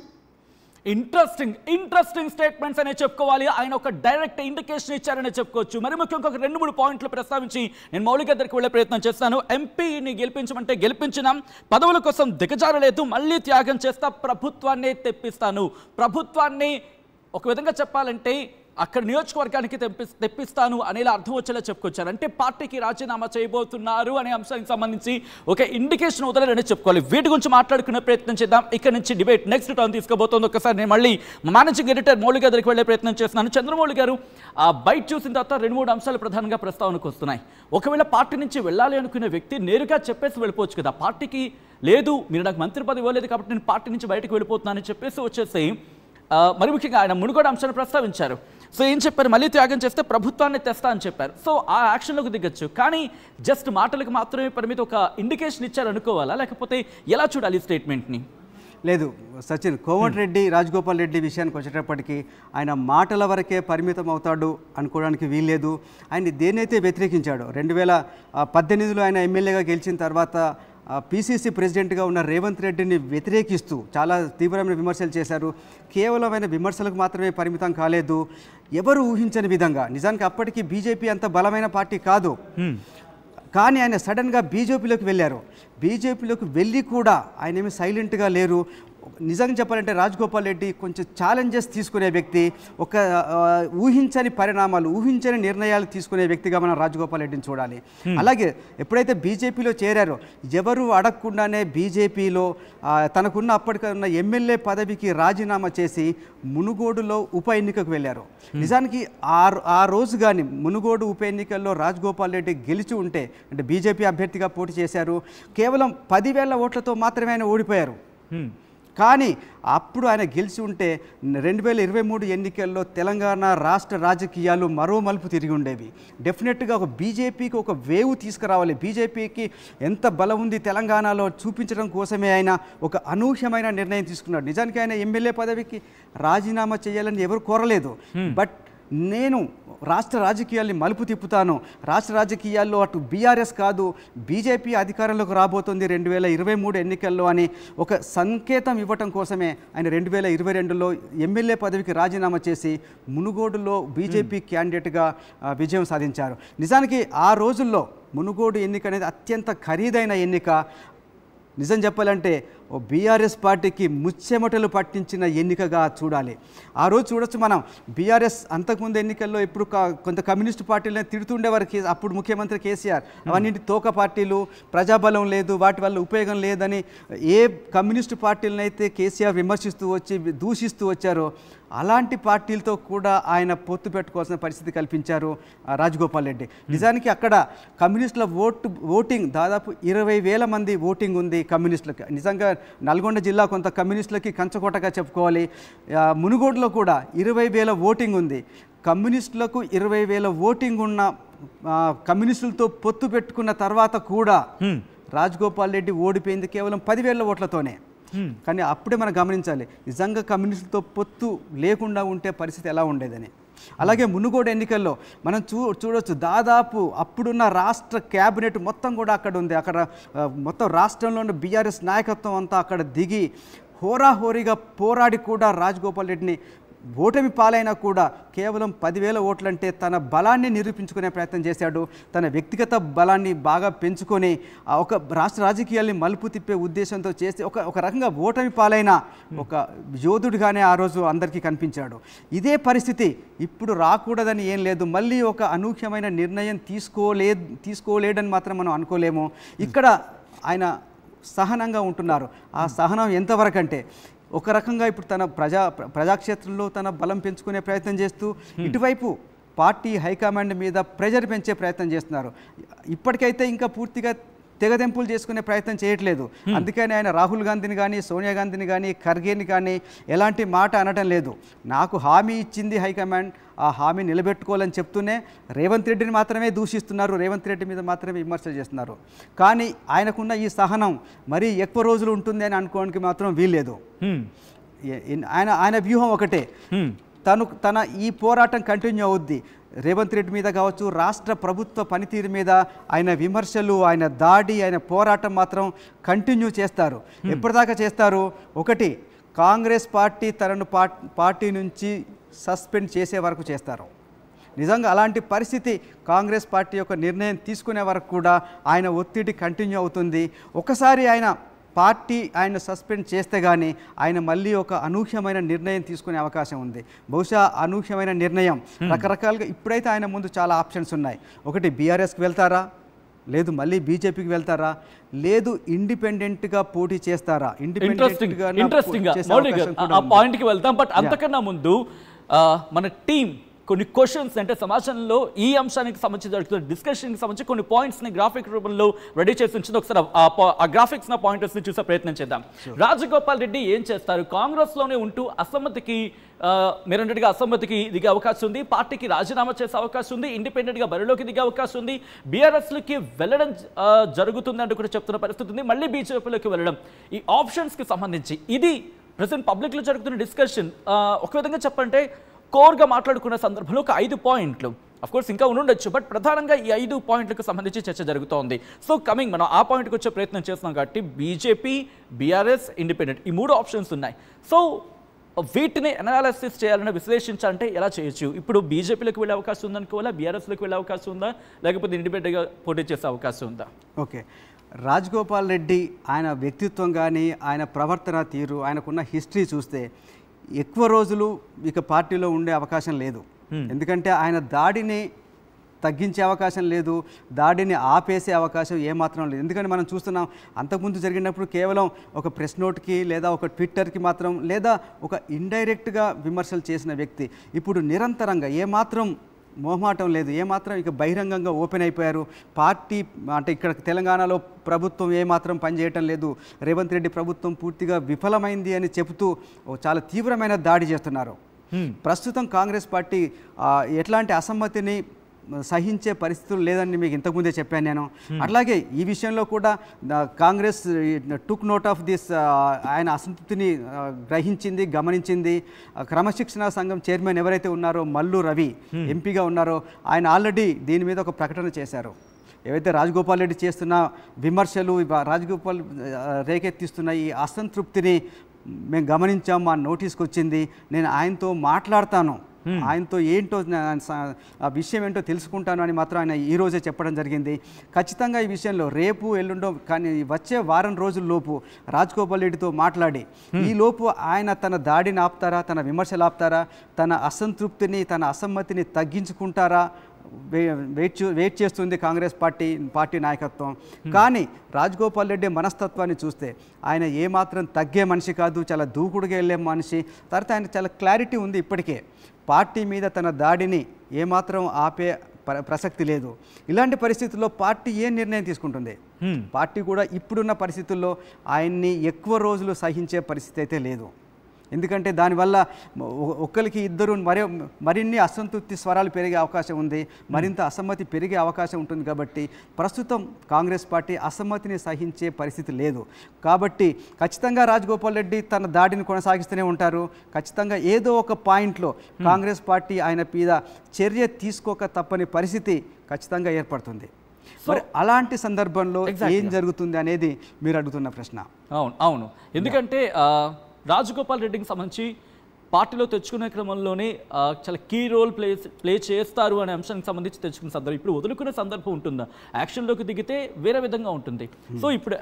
ఇంట్రెస్టింగ్ స్టేట్మెంట్స్ అనే చెప్పుకోవాలి. ఆయన ఒక డైరెక్ట్ ఇండికేషన్ ఇచ్చారనే చెప్పుకోవచ్చు. మరి ముఖ్యంగా ఒక 2-3 పాయింట్లు ప్రస్తావించి నేను మౌలిక దగ్గరికి వెళ్ళే ప్రయత్నం చేస్తాను. ఎంపీని గెలిపించమంటే గెలిపించినాం, పదవుల కోసం దిగజారలేదు, మళ్ళీ త్యాగం చేస్తా, ప్రభుత్వాన్ని తెప్పిస్తాను. ప్రభుత్వాన్ని ఒక విధంగా చెప్పాలంటే అక్కడ నియోజకవర్గానికి తెప్పిస్తాను అనేలా అర్థం వచ్చేలా చెప్పుకొచ్చారు. అంటే పార్టీకి రాజీనామా చేయబోతున్నారు అనే అంశానికి సంబంధించి ఒక ఇండికేషన్ వదలరని చెప్పుకోవాలి. వీటి గురించి మాట్లాడుకునే ప్రయత్నం చేద్దాం. ఇక్కడ నుంచి డిబేట్ నెక్స్ట్ టర్న్ తీసుకోబోతోంది. ఒకసారి నేను మళ్ళీ మేనేజింగ్ ఎడిటర్ మౌళి గారికి వెళ్ళే ప్రయత్నం చేస్తున్నాను. చంద్రమౌళి గారు, ఆ బయట చూసిన తర్వాత 2-3 అంశాలు ప్రధానంగా ప్రస్తావనకు వస్తున్నాయి. ఒకవేళ పార్టీ నుంచి వెళ్ళాలి అనుకునే వ్యక్తి నేరుగా చెప్పేసి వెళ్ళిపోవచ్చు కదా, పార్టీకి లేదు మీరు నాకు మంత్రి పదవి ఇవ్వలేదు కాబట్టి నేను పార్టీ నుంచి బయటకు వెళ్ళిపోతున్నానని చెప్పేసి వచ్చేసి మరి ముఖ్యంగా ఆయన మునుగోడు అంశాన్ని ప్రస్తావించారు. సో ఏం చెప్పారు, మళ్ళీ త్యాగం చేస్తే ప్రభుత్వాన్ని తెస్తా అని చెప్పారు. సో ఆ యాక్షన్లోకి దిగచ్చు, కానీ జస్ట్ మాటలకు మాత్రమే పరిమితి ఒక ఇండికేషన్ ఇచ్చారు అనుకోవాలా, లేకపోతే ఎలా చూడాలి ఈ స్టేట్మెంట్ని? లేదు సచిన్, కోమటిరెడ్డి రాజగోపాల్ రెడ్డి విషయానికి వచ్చేటప్పటికి ఆయన మాటల వరకే పరిమితం అవుతాడు అనుకోవడానికి వీల్లేదు. ఆయన దేన్నైతే వ్యతిరేకించాడో 2018లో ఆయన ఎమ్మెల్యేగా గెలిచిన తర్వాత పీసీసీ ప్రెసిడెంట్గా ఉన్న రేవంత్ రెడ్డిని వ్యతిరేకిస్తూ చాలా తీవ్రమైన విమర్శలు చేశారు. కేవలం ఆయన విమర్శలకు మాత్రమే పరిమితం కాలేదు, ఎవరు ఊహించని విధంగా, నిజానికి అప్పటికి బీజేపీ అంత బలమైన పార్టీ కాదు, కానీ ఆయన సడన్గా బీజేపీలోకి వెళ్ళారు. బీజేపీలోకి వెళ్ళి కూడా ఆయన ఏమి సైలెంట్గా లేరు. నిజంగా చెప్పాలంటే రాజగోపాల్ రెడ్డి కొంచెం ఛాలెంజెస్ తీసుకునే వ్యక్తి, ఒక ఊహించని పరిణామాలు, ఊహించని నిర్ణయాలు తీసుకునే వ్యక్తిగా మనం రాజగోపాల్ రెడ్డిని చూడాలి. అలాగే ఎప్పుడైతే బీజేపీలో చేరారో ఎవరు అడగకుండానే బీజేపీలో తనకున్న అప్పటికున్న ఎమ్మెల్యే పదవికి రాజీనామా చేసి మునుగోడులో ఉప ఎన్నికకు వెళ్ళారు. నిజానికి ఆ రోజు కానీ మునుగోడు ఉప ఎన్నికల్లో రాజగోపాల్ రెడ్డి గెలిచి ఉంటే, అంటే బీజేపీ అభ్యర్థిగా పోటీ చేశారు, కేవలం 10,000 ఓట్లతో మాత్రమే ఆయన ఓడిపోయారు. కానీ అప్పుడు ఆయన గెలిచి ఉంటే 2023 ఎన్నికల్లో తెలంగాణ రాష్ట్ర రాజకీయాలు మరో మలుపు తిరిగి ఉండేవి. డెఫినెట్గా ఒక బీజేపీకి ఒక వేవ్ తీసుకురావాలి, బీజేపీకి ఎంత బలం ఉంది తెలంగాణలో చూపించడం కోసమే ఆయన ఒక అనూహ్యమైన నిర్ణయం తీసుకున్నాడు. నిజానికి ఆయన ఎమ్మెల్యే పదవికి రాజీనామా చేయాలని ఎవరు కోరలేదు, బట్ నేను రాష్ట్ర రాజకీయాల్ని మలుపు తిప్పుతాను, రాష్ట్ర రాజకీయాల్లో అటు బీఆర్ఎస్ కాదు బీజేపీ అధికారంలోకి రాబోతుంది 2023 ఎన్నికల్లో అని ఒక సంకేతం ఇవ్వటం కోసమే ఆయన 2022లో ఎమ్మెల్యే పదవికి రాజీనామా చేసి మునుగోడులో బీజేపీ క్యాండిడేట్గా విజయం సాధించారు. నిజానికి ఆ రోజుల్లో మునుగోడు ఎన్నిక అనేది అత్యంత ఖరీదైన ఎన్నిక. నిజం చెప్పాలంటే బీఆర్ఎస్ పార్టీకి ముచ్చెమటలు పట్టించిన ఎన్నికగా చూడాలి. ఆ రోజు చూడొచ్చు మనం, బీఆర్ఎస్ అంతకుముందు ఎన్నికల్లో ఇప్పుడు కొంత కమ్యూనిస్టు పార్టీలను తిడుతుండేవారు అప్పుడు ముఖ్యమంత్రి కేసీఆర్. అవన్నీ తోక పార్టీలు, ప్రజాబలం లేదు, వాటి వల్ల ఉపయోగం లేదని ఏ కమ్యూనిస్టు పార్టీలను అయితే కేసీఆర్ విమర్శిస్తూ వచ్చి దూషిస్తూ వచ్చారో అలాంటి పార్టీలతో కూడా ఆయన పొత్తు పెట్టుకోవాల్సిన పరిస్థితి కల్పించారు రాజగోపాల్ రెడ్డి. నిజానికి అక్కడ కమ్యూనిస్టుల ఓటింగ్ దాదాపు 20,000 మంది ఓటింగ్ ఉంది కమ్యూనిస్టులకి. నిజంగా నల్గొండ జిల్లా కొంత కమ్యూనిస్టులకి కంచకోటగా చెప్పుకోవాలి. మునుగోడులో కూడా 20,000 ఓటింగ్ ఉంది. కమ్యూనిస్టులకు 20,000 ఓటింగ్ ఉన్న కమ్యూనిస్టులతో పొత్తు పెట్టుకున్న తర్వాత కూడా రాజగోపాల్ రెడ్డి ఓడిపోయింది కేవలం 10,000 ఓట్లతోనే. కానీ అప్పుడే మనం గమనించాలి, నిజంగా కమ్యూనిస్టులతో పొత్తు లేకుండా ఉంటే పరిస్థితి ఎలా ఉండేదని. అలాగే మునుగోడు ఎన్నికల్లో మనం చూడొచ్చు, దాదాపు అప్పుడున్న రాష్ట్ర క్యాబినెట్ మొత్తం కూడా అక్కడ ఉంది. అక్కడ మొత్తం రాష్ట్రంలో ఉన్న బీఆర్ఎస్ నాయకత్వం అంతా అక్కడ దిగి హోరాహోరీగా పోరాడి కూడా రాజగోపాల్ రెడ్డిని ఓటమి పాలైనా కూడా కేవలం 10,000 ఓట్లంటే తన బలాన్ని నిరూపించుకునే ప్రయత్నం చేశాడు. తన వ్యక్తిగత బలాన్ని బాగా పెంచుకొని ఒక రాష్ట్ర రాజకీయాల్ని మలుపు తిప్పే ఉద్దేశంతో చేసి ఒక రకంగా ఓటమి పాలైన ఒక యోధుడిగానే ఆ రోజు అందరికీ కనిపించాడు. ఇదే పరిస్థితి ఇప్పుడు రాకూడదని ఏం లేదు. మళ్ళీ ఒక అనూహ్యమైన నిర్ణయం తీసుకోలేడని మాత్రం మనం అనుకోలేము. ఇక్కడ ఆయన సహనంగా ఉంటున్నారు. ఆ సహనం ఎంతవరకు అంటే ఒక రకంగా ఇప్పుడు తన ప్రజాక్షేత్రంలో తన బలం పెంచుకునే ప్రయత్నం చేస్తూ ఇటువైపు పార్టీ హైకమాండ్ మీద ప్రెజర్ పెంచే ప్రయత్నం చేస్తున్నారు. ఇప్పటికైతే ఇంకా పూర్తిగా తెగదెంపులు చేసుకునే ప్రయత్నం చేయట్లేదు. అందుకని ఆయన రాహుల్ గాంధీని కానీ, సోనియా గాంధీని కానీ, ఖర్గేని కానీ ఎలాంటి మాట అనడం లేదు. నాకు హామీ ఇచ్చింది హైకమాండ్, ఆ హామీ నిలబెట్టుకోవాలని చెప్తూనే రేవంత్ రెడ్డిని మాత్రమే దూషిస్తున్నారు, రేవంత్ రెడ్డి మీద మాత్రమే విమర్శలు చేస్తున్నారు. కానీ ఆయనకున్న ఈ సహనం మరీ ఎక్కువ రోజులు ఉంటుంది అని అనుకోవడానికి మాత్రం వీల్లేదు. ఆయన వ్యూహం ఒకటే, తన ఈ పోరాటం కంటిన్యూ అవుద్ది. రేవంత్ రెడ్డి మీద కావచ్చు, రాష్ట్ర ప్రభుత్వ పనితీరు మీద ఆయన విమర్శలు, ఆయన దాడి, ఆయన పోరాటం మాత్రం కంటిన్యూ చేస్తారు. ఎప్పటిదాకా చేస్తారు? ఒకటి, కాంగ్రెస్ పార్టీ తనను పార్టీ నుంచి సస్పెండ్ చేసే వరకు చేస్తారు. నిజంగా అలాంటి పరిస్థితి కాంగ్రెస్ పార్టీ యొక్క నిర్ణయం తీసుకునే వరకు కూడా ఆయన ఒత్తిడి కంటిన్యూ అవుతుంది. ఒకసారి ఆయన పార్టీ ఆయన సస్పెండ్ చేస్తే కానీ ఆయన మళ్ళీ ఒక అనూహ్యమైన నిర్ణయం తీసుకునే అవకాశం ఉంది. బహుశా అనూహ్యమైన నిర్ణయం రకరకాలుగా ఇప్పుడైతే ఆయన ముందు చాలా ఆప్షన్స్ ఉన్నాయి. ఒకటి బీఆర్ఎస్కి వెళ్తారా, లేదు మళ్ళీ బీజేపీకి వెళ్తారా, లేదు ఇండిపెండెంట్గా పోటీ చేస్తారా. ఇంట్రెస్టింగ్ ఆ పాయింట్కి వెళ్తాం. బట్ అంతకన్నా ముందు మన టీం కొన్ని క్వశ్చన్స్ అంటే సమాజంలో ఈ అంశానికి సంబంధించి జరుగుతున్న డిస్కషన్కి సంబంధించి కొన్ని పాయింట్స్ని గ్రాఫిక్ రూపంలో రెడీ చేసి ఉంచింది. ఒకసారి ఆ గ్రాఫిక్స్ పాయింటర్స్ని చూసే ప్రయత్నం చేద్దాం. రాజగోపాల్ రెడ్డి ఏం చేస్తారు? కాంగ్రెస్లోనే ఉంటూ అసమ్మతికి మీరన్నట్టుగా అసమ్మతికి దిగే అవకాశం ఉంది, పార్టీకి రాజీనామా చేసే అవకాశం ఉంది, ఇండిపెండెంట్గా బరిలోకి దిగే అవకాశం ఉంది, బీఆర్ఎస్లోకి వెళ్ళడం జరుగుతుంది అంటూ కూడా చెప్తున్న పరిస్థితి ఉంది, మళ్ళీ బీజేపీలోకి వెళ్ళడం. ఈ ఆప్షన్స్కి సంబంధించి ఇది ప్రజెంట్ పబ్లిక్లో జరుగుతున్న డిస్కషన్. ఒక విధంగా చెప్పంటే కోర్గా మాట్లాడుకున్న సందర్భంలో ఒక 5 పాయింట్లు, అఫ్కోర్స్ ఇంకా ఉండొచ్చు, బట్ ప్రధానంగా ఈ 5 పాయింట్లకు సంబంధించి చర్చ జరుగుతోంది. సో కమింగ్ మనం ఆ పాయింట్కి వచ్చే ప్రయత్నం చేస్తున్నాం కాబట్టి బీజేపీ, బీఆర్ఎస్, ఇండిపెండెంట్ ఈ 3 ఆప్షన్స్ ఉన్నాయి. సో వీటిని అనాలిసిస్ చేయాలని విశ్లేషించాలంటే ఎలా చేయొచ్చు? ఇప్పుడు బీజేపీలోకి వెళ్ళే అవకాశం ఉందనుకోవాలా, బీఆర్ఎస్లోకి వెళ్ళే అవకాశం ఉందా, లేకపోతే ఇండిపెండెంట్గా పోటీ చేసే అవకాశం ఉందా? ఓకే, రాజగోపాల్ రెడ్డి ఆయన వ్యక్తిత్వం కానీ ఆయన ప్రవర్తన తీరు ఆయనకున్న హిస్టరీ చూస్తే ఎక్కువ రోజులు ఇక పార్టీలో ఉండే అవకాశం లేదు. ఎందుకంటే ఆయన దాడిని తగ్గించే అవకాశం లేదు, దాడిని ఆపేసే అవకాశం ఏమాత్రం లేదు. ఎందుకంటే మనం చూస్తున్నాం అంతకుముందు జరిగినప్పుడు కేవలం ఒక ప్రెస్ నోట్కి లేదా ఒక ట్విట్టర్కి మాత్రం లేదా ఒక ఇండైరెక్ట్గా విమర్శలు చేసిన వ్యక్తి ఇప్పుడు నిరంతరంగా ఏమాత్రం మొహమాటం లేదు, ఏమాత్రం ఇక బహిరంగంగా ఓపెన్ అయిపోయారు. పార్టీ అంటే ఇక్కడ తెలంగాణలో ప్రభుత్వం ఏమాత్రం పనిచేయటం లేదు, రేవంత్ రెడ్డి ప్రభుత్వం పూర్తిగా విఫలమైంది అని చెబుతూ చాలా తీవ్రమైన దాడి చేస్తున్నారు. ప్రస్తుతం కాంగ్రెస్ పార్టీ ఎట్లాంటి అసమ్మతిని సహించే పరిస్థితులు లేదని మీకు ఇంతకుముందే చెప్పాను నేను. అట్లాగే ఈ విషయంలో కూడా కాంగ్రెస్ టుక్ నోట్ ఆఫ్ దిస్, ఆయన అసంతృప్తిని గ్రహించింది, గమనించింది. క్రమశిక్షణా సంఘం చైర్మన్ ఎవరైతే ఉన్నారో మల్లు రవి ఎంపీగా ఉన్నారో ఆయన ఆల్రెడీ దీని మీద ఒక ప్రకటన చేశారు. ఏవైతే రాజగోపాల్ రెడ్డి చేస్తున్న విమర్శలు, రాజగోపాల్ రేకెత్తిస్తున్న ఈ అసంతృప్తిని మేము గమనించాం, మా నోటీస్కి వచ్చింది, నేను ఆయనతో మాట్లాడతాను, ఆయనతో ఏంటో ఆ విషయం ఏంటో తెలుసుకుంటాను అని మాత్రం ఆయన ఈరోజే చెప్పడం జరిగింది. ఖచ్చితంగా ఈ విషయంలో రేపు ఎల్లుండో కానీ వచ్చే వారం రోజుల్లోపు రాజగోపాల్ రెడ్డితో మాట్లాడి ఈ లోపు ఆయన తన దాడిని ఆపుతారా, తన విమర్శలు ఆపుతారా, తన అసంతృప్తిని తన అసమ్మతిని తగ్గించుకుంటారా వెయిట్ చేస్తుంది కాంగ్రెస్ పార్టీ నాయకత్వం. కానీ రాజగోపాల్ రెడ్డి మనస్తత్వాన్ని చూస్తే ఆయన ఏమాత్రం తగ్గే మనిషి కాదు, చాలా దూకుడుగా వెళ్ళే మనిషి. తర్వాత ఆయన చాలా క్లారిటీ ఉంది, ఇప్పటికే పార్టీ మీద తన దాడిని ఏమాత్రం ఆపే ప్రసక్తి లేదు. ఇలాంటి పరిస్థితుల్లో పార్టీ ఏ నిర్ణయం తీసుకుంటుంది? పార్టీ కూడా ఇప్పుడున్న పరిస్థితుల్లో ఆయన్ని ఎక్కువ రోజులు సహించే పరిస్థితి అయితే లేదు. ఎందుకంటే దానివల్ల ఒక్కరికి ఇద్దరు మరిన్ని అసంతృప్తి స్వరాలు పెరిగే అవకాశం ఉంది, మరింత అసమ్మతి పెరిగే అవకాశం ఉంటుంది. కాబట్టి ప్రస్తుతం కాంగ్రెస్ పార్టీ అసమ్మతిని సహించే పరిస్థితి లేదు. కాబట్టి ఖచ్చితంగా రాజగోపాల్ రెడ్డి తన దాడిని కొనసాగిస్తూనే ఉంటారు. ఖచ్చితంగా ఏదో ఒక పాయింట్లో కాంగ్రెస్ పార్టీ ఆయన మీద చర్య తీసుకోక తప్పని పరిస్థితి ఖచ్చితంగా ఏర్పడుతుంది. మరి అలాంటి సందర్భంలో ఏం జరుగుతుంది అనేది మీరు అడుగుతున్న ప్రశ్న. అవును, ఎందుకంటే రాజగోపాల్ రెడ్డికి సంబంధించి పార్టీలో తెచ్చుకునే క్రమంలోనే చాలా కీ రోల్ ప్లే చేస్తారు అనే అంశానికి సంబంధించి తెచ్చుకున్న సందర్భం ఇప్పుడు వదులుకునే సందర్భం ఉంటుందా? యాక్షన్లోకి దిగితే వేరే విధంగా ఉంటుంది. సో ఇప్పుడు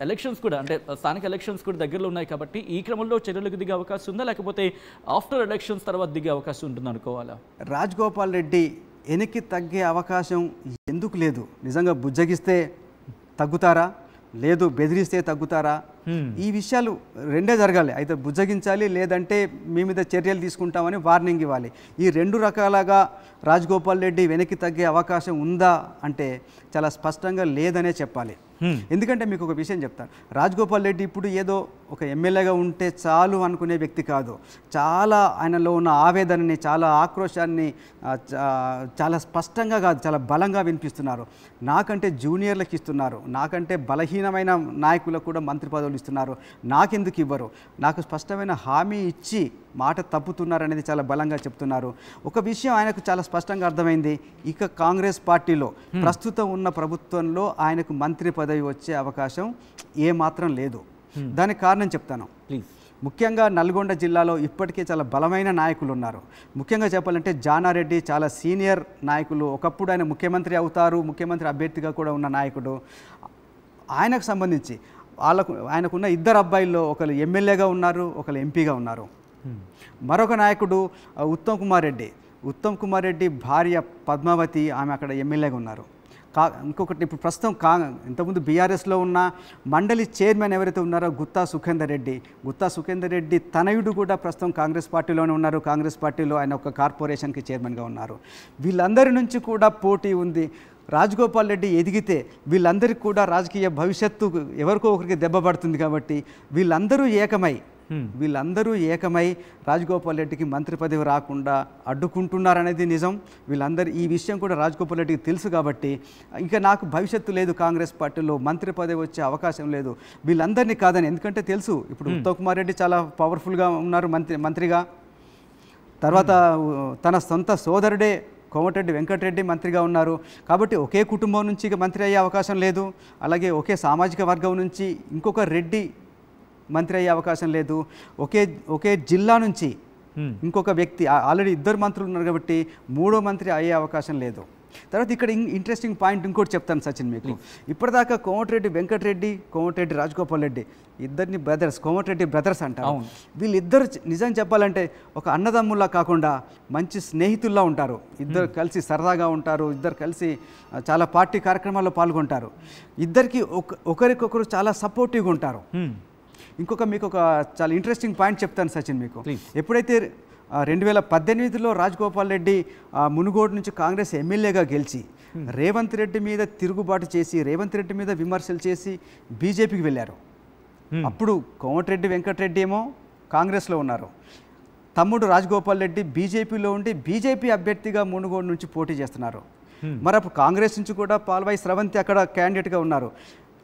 ఎలక్షన్స్ కూడా అంటే స్థానిక ఎలక్షన్స్ కూడా దగ్గరలో ఉన్నాయి కాబట్టి ఈ క్రమంలో చర్యలకు దిగే అవకాశం ఉందా, లేకపోతే ఆఫ్టర్ ఎలక్షన్స్ తర్వాత దిగే అవకాశం ఉంటుంది అనుకోవాలా? రాజగోపాల్ రెడ్డి వెనక్కి తగ్గే అవకాశం ఎందుకు లేదు? నిజంగా బుజ్జగిస్తే తగ్గుతారా, లేదు బెదిరిస్తే తగ్గుతారా? ఈ విషయాలు రెండే జరగాలి. అయితే బుజ్జగించాలి, లేదంటే మీ మీద చర్యలు తీసుకుంటామని వార్నింగ్ ఇవ్వాలి. ఈ రెండు రకాలుగా రాజగోపాల్ రెడ్డి వెనక్కి తగ్గే అవకాశం ఉందా అంటే చాలా స్పష్టంగా లేదనే చెప్పాలి. ఎందుకంటే మీకు ఒక విషయం చెప్తాను, రాజగోపాల్ రెడ్డి ఇప్పుడు ఏదో ఒక ఎమ్మెల్యేగా ఉంటే చాలు అనుకునే వ్యక్తి కాదు. చాలా ఆయనలో ఉన్న ఆవేదనని, చాలా ఆక్రోశాన్ని చాలా స్పష్టంగా కాదు, చాలా బలంగా వినిపిస్తున్నారు. నాకంటే జూనియర్లకు ఇస్తున్నారు, నాకంటే బలహీనమైన నాయకులకు కూడా మంత్రి పదవులు ఇస్తున్నారు, నాకెందుకు ఇవ్వరు, నాకు స్పష్టమైన హామీ ఇచ్చి మాట తప్పుతున్నారనేది చాలా బలంగా చెప్తున్నారు. ఒక విషయం ఆయనకు చాలా స్పష్టంగా అర్థమైంది, ఇక కాంగ్రెస్ పార్టీలో ప్రస్తుతం ఉన్న ప్రభుత్వంలో ఆయనకు మంత్రి పదవి వచ్చే అవకాశం ఏమాత్రం లేదు. దానికి కారణం చెప్తాను. ముఖ్యంగా నల్గొండ జిల్లాలో ఇప్పటికే చాలా బలమైన నాయకులు ఉన్నారు. ముఖ్యంగా చెప్పాలంటే జానారెడ్డి చాలా సీనియర్ నాయకులు, ఒకప్పుడు ఆయన ముఖ్యమంత్రి అవుతారు, ముఖ్యమంత్రి అభ్యర్థిగా కూడా ఉన్న నాయకుడు. ఆయనకు సంబంధించి ఆయనకున్న ఇద్దరు అబ్బాయిల్లో ఒకరు ఎమ్మెల్యేగా ఉన్నారు, ఒకరు ఎంపీగా ఉన్నారు. మరొక నాయకుడు ఉత్తమ్ కుమార్ రెడ్డి భార్య పద్మావతి, ఆమె అక్కడ ఎమ్మెల్యేగా ఉన్నారు. ఇంకొకటి ఇప్పుడు ప్రస్తుతం ఇంతకుముందు బీఆర్ఎస్లో ఉన్న మండలి చైర్మన్ ఎవరైతే ఉన్నారో గుత్తా సుఖేందర్ రెడ్డి తనయుడు కూడా ప్రస్తుతం కాంగ్రెస్ పార్టీలోనే ఉన్నారు. కాంగ్రెస్ పార్టీలో ఆయన ఒక కార్పొరేషన్కి చైర్మన్గా ఉన్నారు. వీళ్ళందరి నుంచి కూడా పోటీ ఉంది. రాజగోపాల్ రెడ్డి ఎదిగితే వీళ్ళందరికీ కూడా రాజకీయ భవిష్యత్తు ఎవరికో ఒకరికి దెబ్బ పడుతుంది. కాబట్టి వీళ్ళందరూ ఏకమై రాజగోపాల్ రెడ్డికి మంత్రి పదవి రాకుండా అడ్డుకుంటున్నారనేది నిజం. ఈ విషయం కూడా రాజగోపాల్ రెడ్డికి తెలుసు. కాబట్టి ఇంకా నాకు భవిష్యత్తు లేదు, కాంగ్రెస్ పార్టీలో మంత్రి పదవి వచ్చే అవకాశం లేదు వీళ్ళందరినీ కాదని. ఎందుకంటే తెలుసు ఇప్పుడు ఉత్తమ్ కుమార్ రెడ్డి చాలా పవర్ఫుల్గా ఉన్నారు మంత్రిగా. తర్వాత తన సొంత సోదరుడే కోమటిరెడ్డి వెంకటరెడ్డి మంత్రిగా ఉన్నారు. కాబట్టి ఒకే కుటుంబం నుంచి మంత్రి అయ్యే అవకాశం లేదు. అలాగే ఒకే సామాజిక వర్గం నుంచి ఇంకొక రెడ్డి మంత్రి అయ్యే అవకాశం లేదు. ఒకే జిల్లా నుంచి ఇంకొక వ్యక్తి, ఆల్రెడీ ఇద్దరు మంత్రులు ఉన్నారు కాబట్టి మూడో మంత్రి అయ్యే అవకాశం లేదు. తర్వాత ఇక్కడ ఇంట్రెస్టింగ్ పాయింట్ ఇంకోటి చెప్తాను సచిన్ మీకు. ఇప్పటిదాకా కోమటిరెడ్డి వెంకటరెడ్డి, కోమటిరెడ్డి రాజగోపాల్ రెడ్డి ఇద్దరిని కోమటిరెడ్డి బ్రదర్స్ అంటారు. వీళ్ళిద్దరు నిజం చెప్పాలంటే ఒక అన్నదమ్ముల్లా కాకుండా మంచి స్నేహితుల్లా ఉంటారు. ఇద్దరు కలిసి సరదాగా ఉంటారు. ఇద్దరు కలిసి చాలా పార్టీ కార్యక్రమాల్లో పాల్గొంటారు. ఇద్దరికి ఒకరికొకరు చాలా సపోర్టివ్గా ఉంటారు. మీకు ఒక చాలా ఇంట్రెస్టింగ్ పాయింట్ చెప్తాను సచిన్ మీకు. ఎప్పుడైతే 2018లో రాజగోపాల్ రెడ్డి మునుగోడు నుంచి కాంగ్రెస్ ఎమ్మెల్యేగా గెలిచి రేవంత్ రెడ్డి మీద తిరుగుబాటు చేసి, రేవంత్ రెడ్డి మీద విమర్శలు చేసి బీజేపీకి వెళ్ళారు. అప్పుడు కోమటిరెడ్డి వెంకటరెడ్డి ఏమో కాంగ్రెస్లో ఉన్నారు. తమ్ముడు రాజగోపాల్ రెడ్డి బీజేపీలో ఉండి బీజేపీ అభ్యర్థిగా మునుగోడు నుంచి పోటీ చేస్తున్నారు. మరి అప్పుడు కాంగ్రెస్ నుంచి కూడా పాల్వాయి స్రవంతి అక్కడ క్యాండిడేట్గా ఉన్నారు.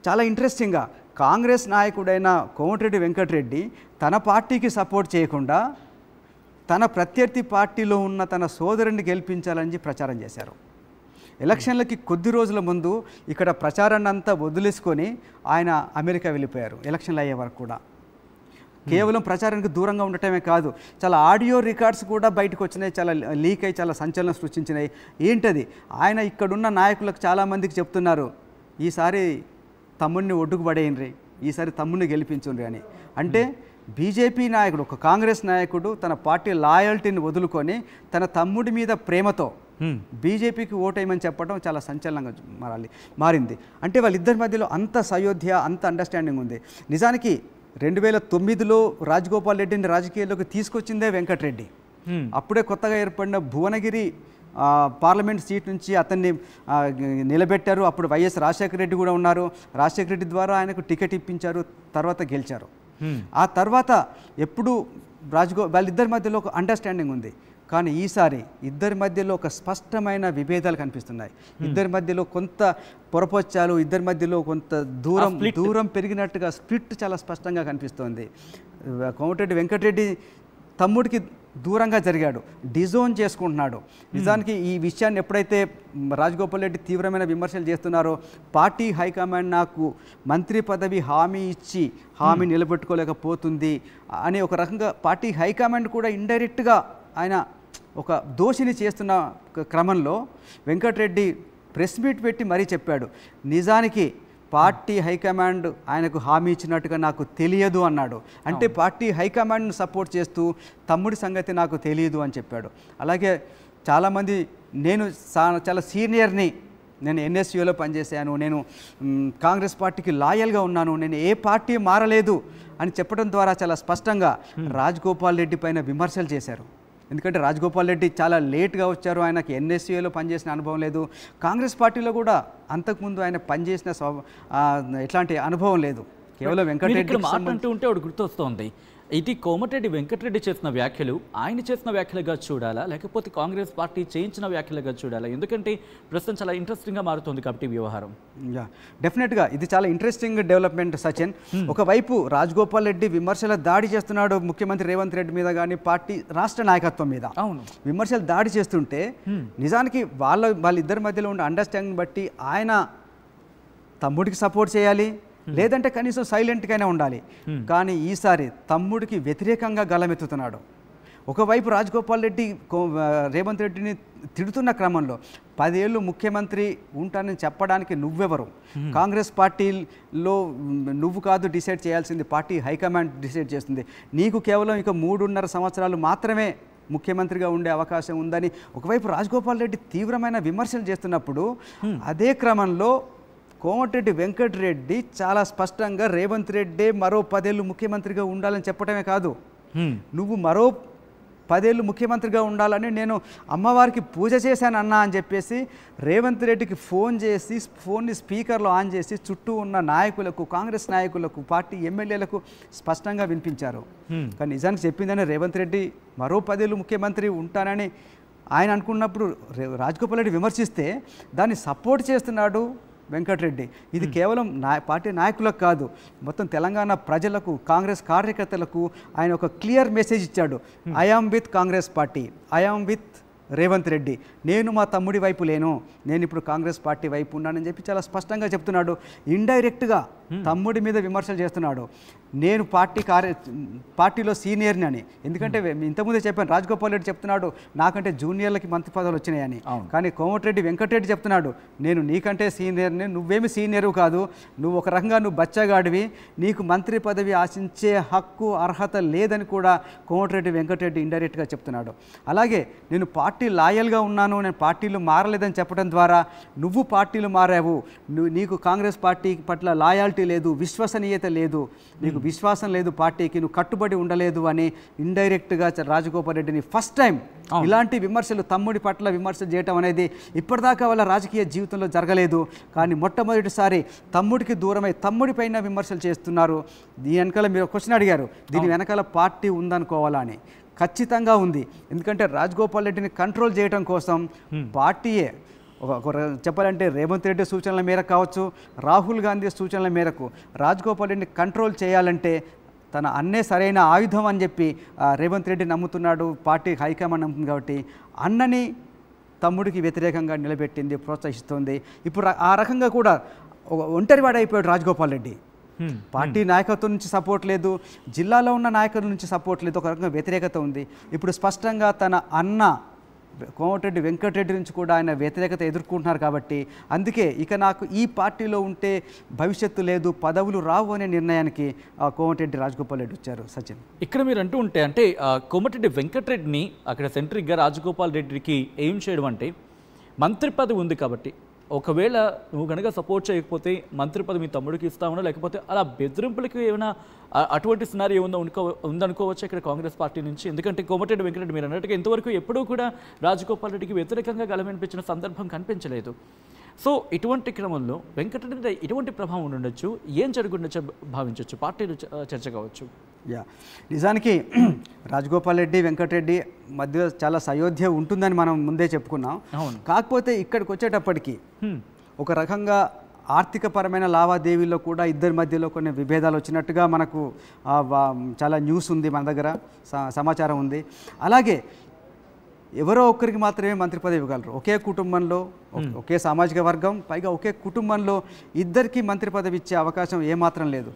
చాలా ఇంట్రెస్టింగ్గా కాంగ్రెస్ నాయకుడైన కోమటిరెడ్డి వెంకటరెడ్డి తన పార్టీకి సపోర్ట్ చేయకుండా తన ప్రత్యర్థి పార్టీలో ఉన్న తన సోదరుని గెలిపించాలని ప్రచారం చేశారు. ఎలక్షన్లకి కొద్ది రోజుల ముందు ఇక్కడ ప్రచారాన్ని అంతా వదిలేసుకొని ఆయన అమెరికా వెళ్ళిపోయారు. ఎలక్షన్లు అయ్యే వరకు కూడా కేవలం ప్రచారానికి దూరంగా ఉండటమే కాదు, చాలా ఆడియో రికార్డ్స్ కూడా బయటకు వచ్చినాయి, చాలా లీక్ అయ్యి చాలా సంచలనం సృష్టించినాయి. ఏంటది? ఆయన ఇక్కడున్న నాయకులకు చాలామందికి చెప్తున్నారు, ఈసారి తమ్ముడిని ఒడ్డుకు పడేయండి, ఈసారి తమ్ముడిని గెలిపించుండ్రి అని. అంటే బీజేపీ నాయకుడు, ఒక కాంగ్రెస్ నాయకుడు తన పార్టీ లాయల్టీని వదులుకొని తన తమ్ముడి మీద ప్రేమతో బీజేపీకి ఓటేయమని చెప్పడం చాలా సంచలనంగా మారింది. అంటే వాళ్ళిద్దరి మధ్యలో అంత సయోధ్య, అంత అండర్స్టాండింగ్ ఉంది. నిజానికి 2009లో రాజగోపాల్ రెడ్డిని రాజకీయాల్లోకి తీసుకొచ్చిందే వెంకటరెడ్డి. అప్పుడే కొత్తగా ఏర్పడిన భువనగిరి పార్లమెంట్ సీట్ నుంచి అతన్ని నిలబెట్టారు. అప్పుడు వైఎస్ రాజశేఖర రెడ్డి కూడా ఉన్నారు. రాజశేఖర రెడ్డి ద్వారా ఆయనకు టికెట్ ఇప్పించారు, తర్వాత గెలిచారు. ఆ తర్వాత ఎప్పుడు వాళ్ళిద్దరి మధ్యలో ఒక అండర్స్టాండింగ్ ఉంది. కానీ ఈసారి ఇద్దరి మధ్యలో ఒక స్పష్టమైన విభేదాలు కనిపిస్తున్నాయి. ఇద్దరి మధ్యలో కొంత పొరపొచ్చాలు, ఇద్దరి మధ్యలో కొంత దూరం పెరిగినట్టుగా స్ప్లిట్ చాలా స్పష్టంగా కనిపిస్తోంది. కోమటిరెడ్డి వెంకటరెడ్డి తమ్ముడికి దూరంగా జరిగాడు, డిజోన్ చేసుకుంటున్నాడు. నిజానికి ఈ విషయాన్ని ఎప్పుడైతే రాజగోపాల్ రెడ్డి తీవ్రమైన విమర్శలు చేస్తున్నారో, పార్టీ హైకమాండ్ నాకు మంత్రి పదవి హామీ ఇచ్చి హామీ నిలబెట్టుకోలేకపోతుంది అని ఒక రకంగా పార్టీ హైకమాండ్ కూడా ఇండైరెక్ట్గా ఆయన ఒక దోషిని చేస్తున్న క్రమంలో వెంకటరెడ్డి ప్రెస్ మీట్ పెట్టి మరీ చెప్పాడు, నిజానికి పార్టీ హైకమాండ్ ఆయనకు హామీ ఇచ్చినట్టుగా నాకు తెలియదు అన్నాడు. అంటే పార్టీ హైకమాండ్ను సపోర్ట్ చేస్తూ తమ్ముడి సంగతి నాకు తెలియదు అని చెప్పాడు. అలాగే చాలామంది నేను చాలా సీనియర్ని, నేను ఎన్ఎస్యూలో పనిచేశాను, నేను కాంగ్రెస్ పార్టీకి లాయల్గా ఉన్నాను, నేను ఏ పార్టీ మారలేదు అని చెప్పడం ద్వారా చాలా స్పష్టంగా రాజగోపాల్ రెడ్డి పైన విమర్శలు చేశారు. ఎందుకంటే రాజగోపాల్ రెడ్డి చాలా లేట్గా వచ్చారు, ఆయనకి ఎన్ఎస్యూలో పనిచేసిన అనుభవం లేదు, కాంగ్రెస్ పార్టీలో కూడా అంతకుముందు ఆయన పనిచేసిన ఎట్లాంటి అనుభవం లేదు. కేవలం వెంకటరెడ్డి మాట్లాడుతూ ఉంటే ఒకటి గుర్తొస్తోంది, ఇది కోమటిరెడ్డి వెంకటరెడ్డి చేసిన వ్యాఖ్యలు ఆయన చేసిన వ్యాఖ్యలుగా చూడాలా, లేకపోతే కాంగ్రెస్ పార్టీ చేయించిన వ్యాఖ్యలుగా చూడాలా? ఎందుకంటే ప్రస్తుతం చాలా ఇంట్రెస్టింగ్గా మారుతుంది కాబట్టి వ్యవహారం. డెఫినెట్గా ఇది చాలా ఇంట్రెస్టింగ్ డెవలప్మెంట్ సచిన్. ఒకవైపు రాజగోపాల్ రెడ్డి విమర్శల దాడి చేస్తున్నాడు ముఖ్యమంత్రి రేవంత్ రెడ్డి మీద కానీ పార్టీ రాష్ట్ర నాయకత్వం మీద. అవును, విమర్శలు దాడి చేస్తుంటే నిజానికి వాళ్ళిద్దరి మధ్యలో ఉన్న అండర్స్టాండింగ్ బట్టి ఆయన తమ్ముడికి సపోర్ట్ చేయాలి, లేదంటే కనీసం సైలెంట్గానే ఉండాలి. కానీ ఈసారి తమ్ముడికి వ్యతిరేకంగా గలమెత్తుతున్నాడు. ఒకవైపు రాజగోపాల్ రెడ్డి రేవంత్ రెడ్డిని తిడుతున్న క్రమంలో 10 ఏళ్ళు ముఖ్యమంత్రి ఉంటానని చెప్పడానికి నువ్వెవరు? కాంగ్రెస్ పార్టీలో నువ్వు కాదు డిసైడ్ చేయాల్సింది, పార్టీ హైకమాండ్ డిసైడ్ చేస్తుంది. నీకు కేవలం ఇక 3.5 సంవత్సరాలు మాత్రమే ముఖ్యమంత్రిగా ఉండే అవకాశం ఉందని ఒకవైపు రాజగోపాల్ రెడ్డి తీవ్రమైన విమర్శలు చేస్తున్నప్పుడు, అదే క్రమంలో కోమటిరెడ్డి వెంకటరెడ్డి చాలా స్పష్టంగా రేవంత్ రెడ్డి మరో 10 ఏళ్ళు ముఖ్యమంత్రిగా ఉండాలని చెప్పడమే కాదు, నువ్వు మరో 10 ఏళ్ళు ముఖ్యమంత్రిగా ఉండాలని నేను అమ్మవారికి పూజ చేశాను అన్నా అని చెప్పేసి రేవంత్ రెడ్డికి ఫోన్ చేసి ఫోన్ని స్పీకర్లో ఆన్ చేసి చుట్టూ ఉన్న నాయకులకు, కాంగ్రెస్ నాయకులకు, పార్టీ ఎమ్మెల్యేలకు స్పష్టంగా వినిపించారు. కానీ నిజానికి చెప్పిందని రేవంత్ రెడ్డి మరో 10 ఏళ్ళు ముఖ్యమంత్రి ఉంటానని ఆయన అనుకున్నప్పుడు రాజగోపాల్ రెడ్డి విమర్శిస్తే దాన్ని సపోర్ట్ చేస్తున్నాడు వెంకటరెడ్డి. ఇది కేవలం పార్టీ నాయకులకు కాదు, మొత్తం తెలంగాణ ప్రజలకు, కాంగ్రెస్ కార్యకర్తలకు ఆయన ఒక క్లియర్ మెసేజ్ ఇచ్చాడు. I am with Congress party, I am with Revanth Reddy, నేను మా తమ్ముడి వైపు లేను, నేను ఇప్పుడు కాంగ్రెస్ పార్టీ వైపు ఉన్నానని చెప్పి చాలా స్పష్టంగా చెప్తున్నాడు. ఇండైరెక్ట్గా తమ్ముడి మీద విమర్శలు చేస్తున్నాడు. నేను పార్టీలో సీనియర్ని అని. ఎందుకంటే ఇంతకుముందే చెప్పాను, రాజగోపాల్ రెడ్డి చెప్తున్నాడు నాకంటే జూనియర్లకి మంత్రి పదవులు వచ్చినాయని. కానీ కోమటిరెడ్డి వెంకటరెడ్డి చెప్తున్నాడు నేను నీకంటే సీనియర్ని, నువ్వేమి సీనియరు కాదు, నువ్వు ఒక రకంగా నువ్వు బచ్చగాడివి, నీకు మంత్రి పదవి ఆశించే హక్కు అర్హత లేదని కూడా కోమటిరెడ్డి వెంకటరెడ్డి ఇండైరెక్ట్గా చెప్తున్నాడు. అలాగే నేను పార్టీ లాయల్గా ఉన్నాను, నేను పార్టీలు మారలేదని చెప్పడం ద్వారా నువ్వు పార్టీలు మారావు, నీకు కాంగ్రెస్ పార్టీ పట్ల లాయాలిటీ లేదు, విశ్వసనీయత లేదు, నీకు విశ్వాసం లేదు పార్టీకి, నువ్వు కట్టుబడి ఉండలేదు అని ఇండైరెక్ట్గా రాజగోపాల్ రెడ్డిని ఫస్ట్ టైం ఇలాంటి విమర్శలు, తమ్ముడి పట్ల విమర్శలు చేయటం అనేది ఇప్పటిదాకా వాళ్ళ రాజకీయ జీవితంలో జరగలేదు. కానీ మొట్టమొదటిసారి తమ్ముడికి దూరమై తమ్ముడి పైన విమర్శలు చేస్తున్నారు. దీని వెనకాల మీరు క్వశ్చన్ అడిగారు, దీని వెనకాల పార్టీ ఉందనుకోవాలా అని. ఖచ్చితంగా ఉంది. ఎందుకంటే రాజగోపాల్ రెడ్డిని కంట్రోల్ చేయడం కోసం పార్టీయే చెప్పాలంటే రేవంత్ రెడ్డి సూచనల మేరకు కావచ్చు, రాహుల్ గాంధీ సూచనల మేరకు రాజగోపాల్ రెడ్డిని కంట్రోల్ చేయాలంటే తన అన్నే సరైన ఆయుధం అని చెప్పి రేవంత్ రెడ్డి నమ్ముతున్నాడు, పార్టీ హైకమాండ్ నమ్ముతుంది. కాబట్టి అన్నని తమ్ముడికి వ్యతిరేకంగా నిలబెట్టింది, ప్రోత్సహిస్తుంది. ఇప్పుడు ఆ రకంగా కూడా ఒంటరివాడైపోయాడు రాజగోపాల్ రెడ్డి. పార్టీ నాయకత్వం నుంచి సపోర్ట్ లేదు, జిల్లాలో ఉన్న నాయకుల నుంచి సపోర్ట్ లేదు, ఒక రకంగా వ్యతిరేకత ఉంది. ఇప్పుడు స్పష్టంగా తన అన్న కోమటిరెడ్డి వెంకటరెడ్డి నుంచి కూడా ఆయన వ్యతిరేకత ఎదుర్కొంటున్నారు. కాబట్టి అందుకే ఇక నాకు ఈ పార్టీలో ఉంటే భవిష్యత్తు లేదు, పదవులు రావు అనే నిర్ణయానికి కోమటిరెడ్డి రాజగోపాల్ రెడ్డి వచ్చారు. సచిన్, ఇక్కడ మీరు అంటూ ఉంటే అంటే కోమటిరెడ్డి వెంకటరెడ్డిని అక్కడ సెంట్రిక్గా రాజగోపాల్ రెడ్డికి ఏం చేయడం అంటే మంత్రి పదవి ఉంది కాబట్టి ఒకవేళ నువ్వు కనుక సపోర్ట్ చేయకపోతే మంత్రి పదవి మీ తమ్ముడికి ఇస్తామనో, లేకపోతే అలా బెదిరింపులకి ఏమైనా అటువంటి సినారియో ఉందనుకోవచ్చు ఇక్కడ కాంగ్రెస్ పార్టీ నుంచి. ఎందుకంటే కోమటిరెడ్డి వెంకటరెడ్డి మీరు అన్నట్టుగా ఇంతవరకు ఎప్పుడూ కూడా రాజగోపాల్ రెడ్డికి వ్యతిరేకంగా గళమనిపించిన సందర్భం కనిపించలేదు. సో ఇటువంటి క్రమంలో వెంకటరెడ్డి ఎటువంటి ప్రభావం ఉండొచ్చు, ఏం జరుగుండొచ్చు భావించవచ్చు, పార్టీలు చర్చ కావచ్చు? నిజానికి రాజగోపాల్ రెడ్డి వెంకటరెడ్డి మధ్య చాలా సయోధ్య ఉంటుందని మనం ముందే చెప్పుకున్నాం. కాకపోతే ఇక్కడికి వచ్చేటప్పటికి ఒక రకంగా ఆర్థికపరమైన లావాదేవీల్లో కూడా ఇద్దరి మధ్యలో కొన్ని విభేదాలు వచ్చినట్టుగా మనకు చాలా న్యూస్ ఉంది, మన దగ్గర సమాచారం ఉంది. అలాగే ఎవరో ఒక్కరికి మాత్రమే మంత్రి పదవి ఇవ్వగలరు. ఒకే కుటుంబంలో, ఒకే సామాజిక వర్గం, పైగా ఒకే కుటుంబంలో ఇద్దరికి మంత్రి పదవి ఇచ్చే అవకాశం ఏమాత్రం లేదు.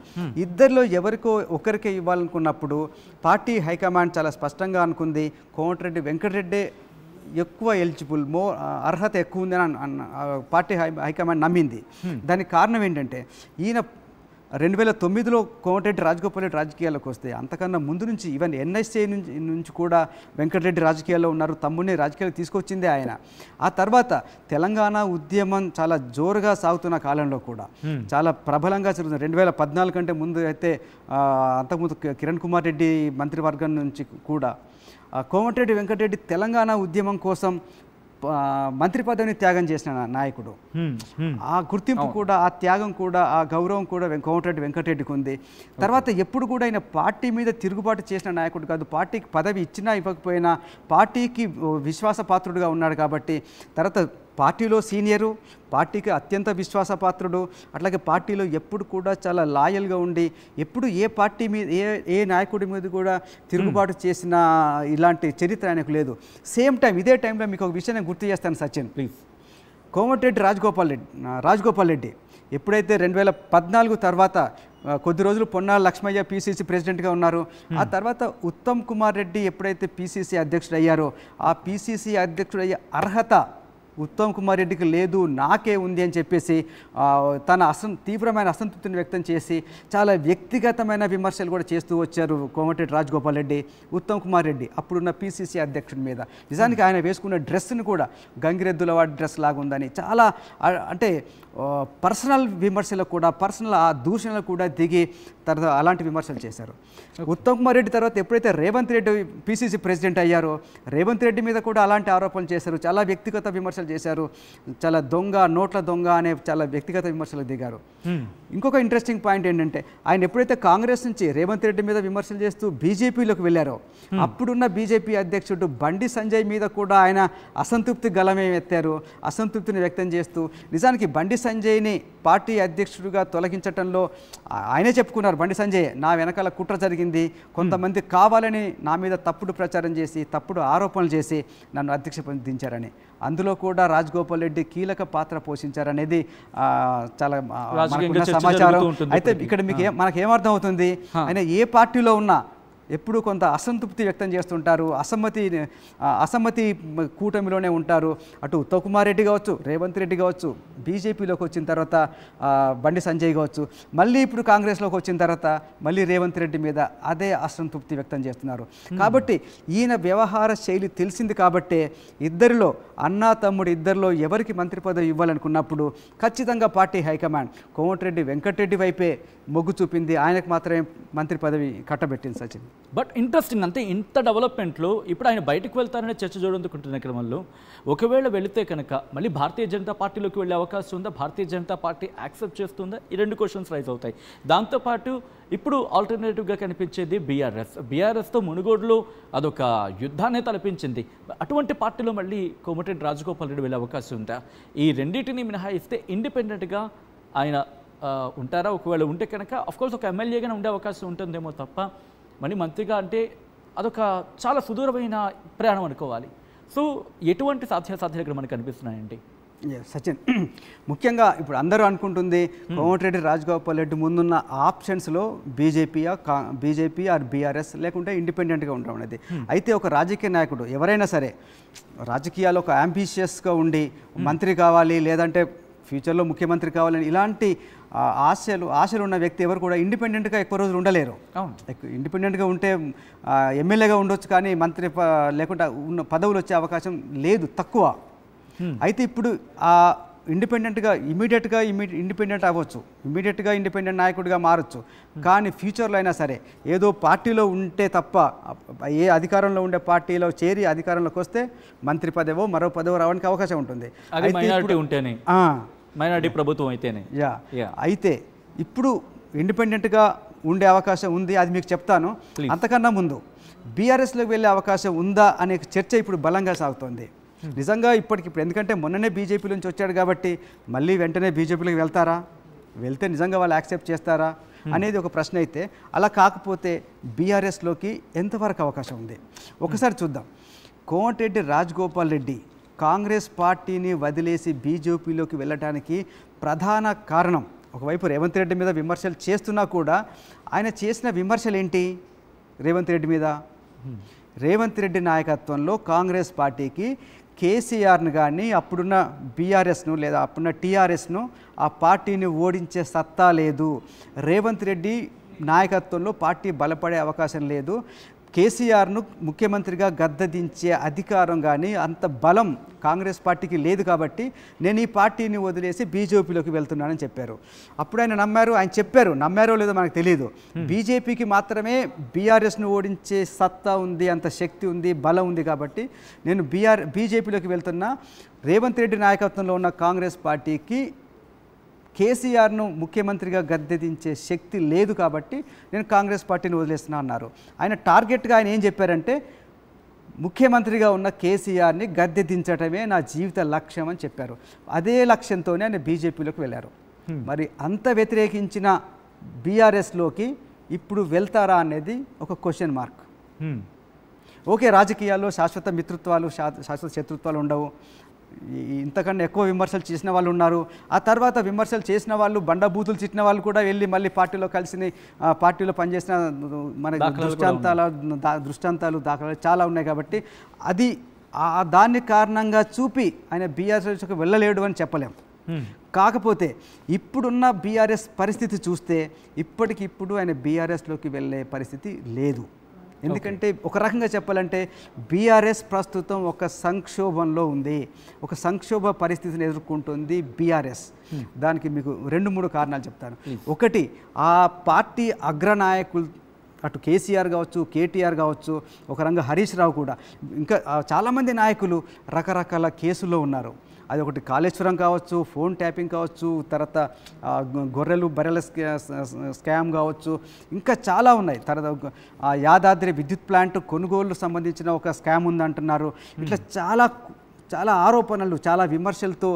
ఇద్దరిలో ఎవరికో ఒకరికే ఇవ్వాలనుకున్నప్పుడు పార్టీ హైకమాండ్ చాలా స్పష్టంగా అనుకుంది కోమటిరెడ్డి వెంకటరెడ్డి ఎక్కువ ఎలిజిబుల్, అర్హత ఎక్కువ ఉందని పార్టీ హైకమాండ్ నమ్మింది. దానికి కారణం ఏంటంటే ఈయన 2009లో కోమటిరెడ్డి రాజగోపాల్ రెడ్డి రాజకీయాల్లోకి వస్తే అంతకన్నా ముందు నుంచి ఈవెన్ ఎన్ఎస్ఏ నుంచి కూడా వెంకటరెడ్డి రాజకీయాల్లో ఉన్నారు, తమ్ముడిని రాజకీయాలకు తీసుకొచ్చిందే ఆయన. ఆ తర్వాత తెలంగాణ ఉద్యమం చాలా జోరుగా సాగుతున్న కాలంలో కూడా చాలా ప్రబలంగా జరుగుతుంది. 2014 కంటే ముందు అయితే అంతకుముందు కిరణ్ కుమార్ రెడ్డి మంత్రివర్గం నుంచి కూడా కోమటిరెడ్డి వెంకటరెడ్డి తెలంగాణ ఉద్యమం కోసం మంత్రి పదవిని త్యాగం చేసిన నాయకుడు. ఆ గుర్తింపు కూడా, ఆ త్యాగం కూడా, ఆ గౌరవం కూడా కోమటిరెడ్డి వెంకటరెడ్డికి ఉంది. తర్వాత ఎప్పుడు కూడా ఆయన పార్టీ మీద తిరుగుబాటు చేసిన నాయకుడు కాదు. పార్టీకి పదవి ఇచ్చినా ఇవ్వకపోయినా పార్టీకి విశ్వాసపాత్రుడుగా ఉన్నాడు. కాబట్టి తర్వాత పార్టీలో సీనియరు, పార్టీకి అత్యంత విశ్వాసపాత్రుడు, అట్లాగే పార్టీలో ఎప్పుడు కూడా చాలా లాయల్గా ఉండి ఎప్పుడు ఏ పార్టీ మీద ఏ నాయకుడి మీద కూడా తిరుగుబాటు చేసిన ఇలాంటి చరిత్ర ఆయనకు లేదు. సేమ్ టైం ఇదే టైంలో మీకు ఒక విషయం నేను గుర్తు చేస్తాను సచిన్ ప్లీజ్. కోమటిరెడ్డి రాజగోపాల్ రెడ్డి ఎప్పుడైతే 2014 తర్వాత కొద్ది రోజులు పొన్నాల లక్ష్మయ్య పీసీసీ ప్రెసిడెంట్గా ఉన్నారు. ఆ తర్వాత ఉత్తమ్ కుమార్ రెడ్డి ఎప్పుడైతే పీసీసీ అధ్యక్షుడు అయ్యారో ఆ పీసీసీ అధ్యక్షుడు అయ్యే అర్హత ఉత్తమ్ కుమార్ రెడ్డికి లేదు, నాకే ఉంది అని చెప్పేసి తన తీవ్రమైన అసంతృప్తిని వ్యక్తం చేసి చాలా వ్యక్తిగతమైన విమర్శలు కూడా చేస్తూ వచ్చారు కోమటిరెడ్డి రాజగోపాల్ రెడ్డి, ఉత్తమ్ కుమార్ రెడ్డి అప్పుడున్న పీసీసీ అధ్యక్షుడి మీద. నిజానికి ఆయన వేసుకున్న డ్రెస్ని కూడా గంగిరెద్దుల వాడి డ్రెస్ లాగా ఉందని చాలా అంటే పర్సనల్ విమర్శలకు కూడా పర్సనల్ ఆ దూషణలకు కూడా దిగి తర్వాత అలాంటి విమర్శలు చేశారు. ఉత్తమ్ కుమార్ రెడ్డి తర్వాత ఎప్పుడైతే రేవంత్ రెడ్డి పీసీసీ ప్రెసిడెంట్ అయ్యారో రేవంత్ రెడ్డి మీద కూడా అలాంటి ఆరోపణలు చేశారు, చాలా వ్యక్తిగత విమర్శలు చేశారు, చాలా నోట్ల దొంగ అనే చాలా వ్యక్తిగత విమర్శలకు దిగారు. ఇంకొక ఇంట్రెస్టింగ్ పాయింట్ ఏంటంటే ఆయన ఎప్పుడైతే కాంగ్రెస్ నుంచి రేవంత్ రెడ్డి మీద విమర్శలు చేస్తూ బీజేపీలోకి వెళ్ళారో అప్పుడున్న బీజేపీ అధ్యక్షుడు బండి సంజయ్ మీద కూడా ఆయన అసంతృప్తి గలమే ఎత్తారు, అసంతృప్తిని వ్యక్తం చేస్తూ నిజానికి బండి సంజయ్ని పార్టీ అధ్యక్షుడిగా తొలగించడంలో ఆయనే చెప్పుకున్నారు. బండి సంజయ్ నా వెనకాల కుట్ర జరిగింది, కొంతమంది కావాలని నా మీద తప్పుడు ప్రచారం చేసి తప్పుడు ఆరోపణలు చేసి నన్ను అధ్యక్ష పదవి దించారని. అందులో కూడా రాజగోపాల్ రెడ్డి కీలక పాత్ర పోషించారనేది చాలా సమాచారం. అయితే ఇక్కడ మనకేమర్థం అవుతుంది, ఆయన ఏ పార్టీలో ఉన్నా ఎప్పుడు కొంత అసంతృప్తి వ్యక్తం చేస్తుంటారు, అసమ్మతి కూటమిలోనే ఉంటారు. అటు ఉత్తమ్ కుమార్ రెడ్డి కావచ్చు, రేవంత్ రెడ్డి కావచ్చు, బీజేపీలోకి వచ్చిన తర్వాత బండి సంజయ్ కావచ్చు, మళ్ళీ ఇప్పుడు కాంగ్రెస్లోకి వచ్చిన తర్వాత మళ్ళీ రేవంత్ రెడ్డి మీద అదే అసంతృప్తి వ్యక్తం చేస్తున్నారు. కాబట్టి ఈయన వ్యవహార శైలి తెలిసింది కాబట్టే ఇద్దరిలో అన్నా తమ్ముడు ఇద్దరిలో ఎవరికి మంత్రి పదవి ఇవ్వాలనుకున్నప్పుడు ఖచ్చితంగా పార్టీ హైకమాండ్ కోమటిరెడ్డి వెంకటరెడ్డి వైపే మొగ్గు చూపింది, ఆయనకు మాత్రమే మంత్రి పదవి కట్టబెట్టింది. సచిన్ బట్ ఇంట్రెస్టింగ్ అంతే ఇంత డెవలప్మెంట్లో ఇప్పుడు ఆయన బయటకు వెళ్తారనే చర్చ చూడందుకుంటున్న క్రమంలో ఒకవేళ వెళితే కనుక మళ్ళీ భారతీయ జనతా పార్టీలోకి వెళ్ళే అవకాశం ఉందా, భారతీయ జనతా పార్టీ యాక్సెప్ట్ చేస్తుందా, ఈ రెండు క్వశ్చన్స్ రైజ్ అవుతాయి. దాంతోపాటు ఇప్పుడు ఆల్టర్నేటివ్గా కనిపించేది బీఆర్ఎస్తో మునుగోడులో అదొక యుద్ధాన్ని తలపించింది. అటువంటి పార్టీలో మళ్ళీ కోమటిరెడ్డి రాజగోపాల్ రెడ్డి వెళ్ళే అవకాశం ఉందా? ఈ రెండింటిని మినహాయిస్తే ఇండిపెండెంట్గా ఆయన ఉంటారా? ఒకవేళ ఉంటే కనుక అఫ్కోర్స్ ఒక ఎమ్మెల్యేగానే ఉండే అవకాశం ఉంటుందేమో తప్ప మళ్ళీ మంత్రిగా అంటే అదొక చాలా సుదూరమైన ప్రయాణం అనుకోవాలి. సో ఎటువంటి సాధ్యాసాధ్యాలు ఇక్కడ మనకు కనిపిస్తున్నాయండి? సచిన్, ముఖ్యంగా ఇప్పుడు అందరూ అనుకుంటుంది కోమటిరెడ్డి రాజగోపాల్ రెడ్డి ముందున్న ఆప్షన్స్లో బీజేపీ ఆర్ బీఆర్ఎస్ లేకుంటే ఇండిపెండెంట్గా ఉండడం అనేది. అయితే ఒక రాజకీయ నాయకుడు ఎవరైనా సరే రాజకీయాల్లో ఒక అంబిషియస్గా ఉండి మంత్రి కావాలి లేదంటే ఫ్యూచర్లో ముఖ్యమంత్రి కావాలని ఇలాంటి ఆశలు ఉన్న వ్యక్తి ఎవరు కూడా ఇండిపెండెంట్గా ఎక్కువ రోజులు ఉండలేరు. ఇండిపెండెంట్గా ఉంటే ఎమ్మెల్యేగా ఉండొచ్చు కానీ మంత్రి లేకుండా ఉన్న పదవులు వచ్చే అవకాశం లేదు, తక్కువ. అయితే ఇప్పుడు ఆ ఇమీడియట్గా ఇండిపెండెంట్ అవ్వచ్చు, ఇమీడియట్గా ఇండిపెండెంట్ నాయకుడిగా మారచ్చు. కానీ ఫ్యూచర్లో అయినా సరే ఏదో పార్టీలో ఉంటే తప్ప ఏ అధికారంలో ఉండే పార్టీలో చేరి అధికారంలోకి వస్తే మంత్రి పదవో మరో పదవో రావడానికి అవకాశం ఉంటుంది. మైనారిటీ ప్రభుత్వం అయితేనే. అయితే ఇప్పుడు ఇండిపెండెంట్గా ఉండే అవకాశం ఉంది, అది మీకు చెప్తాను. అంతకన్నా ముందు బీఆర్ఎస్లోకి వెళ్ళే అవకాశం ఉందా అనే చర్చ ఇప్పుడు బలంగా సాగుతోంది. నిజంగా ఇప్పటికిప్పుడు ఎందుకంటే మొన్ననే బీజేపీ నుంచి వచ్చాడు కాబట్టి మళ్ళీ వెంటనే బీజేపీలోకి వెళ్తారా, వెళ్తే నిజంగా వాళ్ళు యాక్సెప్ట్ చేస్తారా అనేది ఒక ప్రశ్న. అయితే అలా కాకపోతే బీఆర్ఎస్లోకి ఎంతవరకు అవకాశం ఉంది ఒకసారి చూద్దాం. కోమటిరెడ్డి రాజగోపాల్ రెడ్డి కాంగ్రెస్ పార్టీని వదిలేసి బీజేపీలోకి వెళ్ళటానికి ప్రధాన కారణం, ఒకవైపు రేవంత్ రెడ్డి మీద విమర్శలు చేస్తున్నా కూడా ఆయన చేసిన విమర్శలు ఏంటి రేవంత్ రెడ్డి మీద? రేవంత్ రెడ్డి నాయకత్వంలో కాంగ్రెస్ పార్టీకి కేసీఆర్ను కానీ అప్పుడున్న బీఆర్ఎస్ను లేదా అప్పుడున్న టీఆర్ఎస్ను ఆ పార్టీని ఓడించే సత్తా లేదు. రేవంత్ రెడ్డి నాయకత్వంలో పార్టీ బలపడే అవకాశం లేదు. కేసీఆర్ను ముఖ్యమంత్రిగా గద్దెదించే అధికారం కానీ అంత బలం కాంగ్రెస్ పార్టీకి లేదు కాబట్టి నేను ఈ పార్టీని వదిలేసి బీజేపీలోకి వెళ్తున్నానని చెప్పారు. అప్పుడు ఆయన నమ్మారో లేదో మనకు తెలియదు. బీజేపీకి మాత్రమే బీఆర్ఎస్ను ఓడించే సత్తా ఉంది, అంత శక్తి ఉంది, బలం ఉంది కాబట్టి నేను బీజేపీలోకి వెళ్తున్నా. రేవంత్ రెడ్డి నాయకత్వంలో ఉన్న కాంగ్రెస్ పార్టీకి కేసీఆర్ను ముఖ్యమంత్రిగా గద్దెదించే శక్తి లేదు కాబట్టి నేను కాంగ్రెస్ పార్టీని వదిలేస్తున్నా అన్నారు. ఆయన టార్గెట్గా ఆయన ఏం చెప్పారంటే ముఖ్యమంత్రిగా ఉన్న కేసీఆర్ని గద్దెదించడమే నా జీవిత లక్ష్యం అని చెప్పారు. అదే లక్ష్యంతోనే ఆయన బీజేపీలోకి వెళ్ళారు. మరి అంత వ్యతిరేకించిన బీఆర్ఎస్లోకి ఇప్పుడు వెళ్తారా అనేది ఒక క్వశ్చన్ మార్క్. ఓకే, రాజకీయాల్లో శాశ్వత మిత్రత్వాలు శాశ్వత శత్రుత్వాలు ఉండవు. ఇంతకన్నా ఎక్కువ విమర్శలు చేసిన వాళ్ళు ఉన్నారు. ఆ తర్వాత విమర్శలు చేసిన వాళ్ళు, బండబూతులు తిట్టిన వాళ్ళు కూడా వెళ్ళి మళ్ళీ పార్టీలో కలిసి పార్టీలో పనిచేసిన మన దృష్టాంతాలు దాఖలాలు చాలా ఉన్నాయి. కాబట్టి అది దాన్ని కారణంగా చూపి ఆయన బీఆర్ఎస్కి వెళ్ళలేడు అని చెప్పలేము. కాకపోతే ఇప్పుడున్న బీఆర్ఎస్ పరిస్థితి చూస్తే ఇప్పటికిప్పుడు ఆయన బీఆర్ఎస్లోకి వెళ్ళే పరిస్థితి లేదు. ఎందుకంటే ఒక రకంగా చెప్పాలంటే బీఆర్ఎస్ ప్రస్తుతం ఒక సంక్షోభంలో ఉంది, ఒక సంక్షోభ పరిస్థితిని ఎదుర్కొంటుంది బీఆర్ఎస్. దానికి మీకు 2-3 కారణాలు చెప్తాను. ఒకటి, ఆ పార్టీ అగ్రనాయకులు అటు కేసీఆర్ కావచ్చు, కేటీఆర్ కావచ్చు, ఒక రంగ హరీష్ రావు కూడా, ఇంకా చాలామంది నాయకులు రకరకాల కేసుల్లో ఉన్నారు. అది ఒకటి కాళేశ్వరం కావచ్చు, ఫోన్ ట్యాపింగ్ కావచ్చు, తర్వాత గొర్రెలు బర్రెల స్కామ్ కావచ్చు, ఇంకా చాలా ఉన్నాయి. తర్వాత యాదాద్రి విద్యుత్ ప్లాంట్ కొనుగోలు సంబంధించిన ఒక స్కామ్ ఉందంటున్నారు. ఇట్లా చాలా ఆరోపణలు, చాలా విమర్శలతో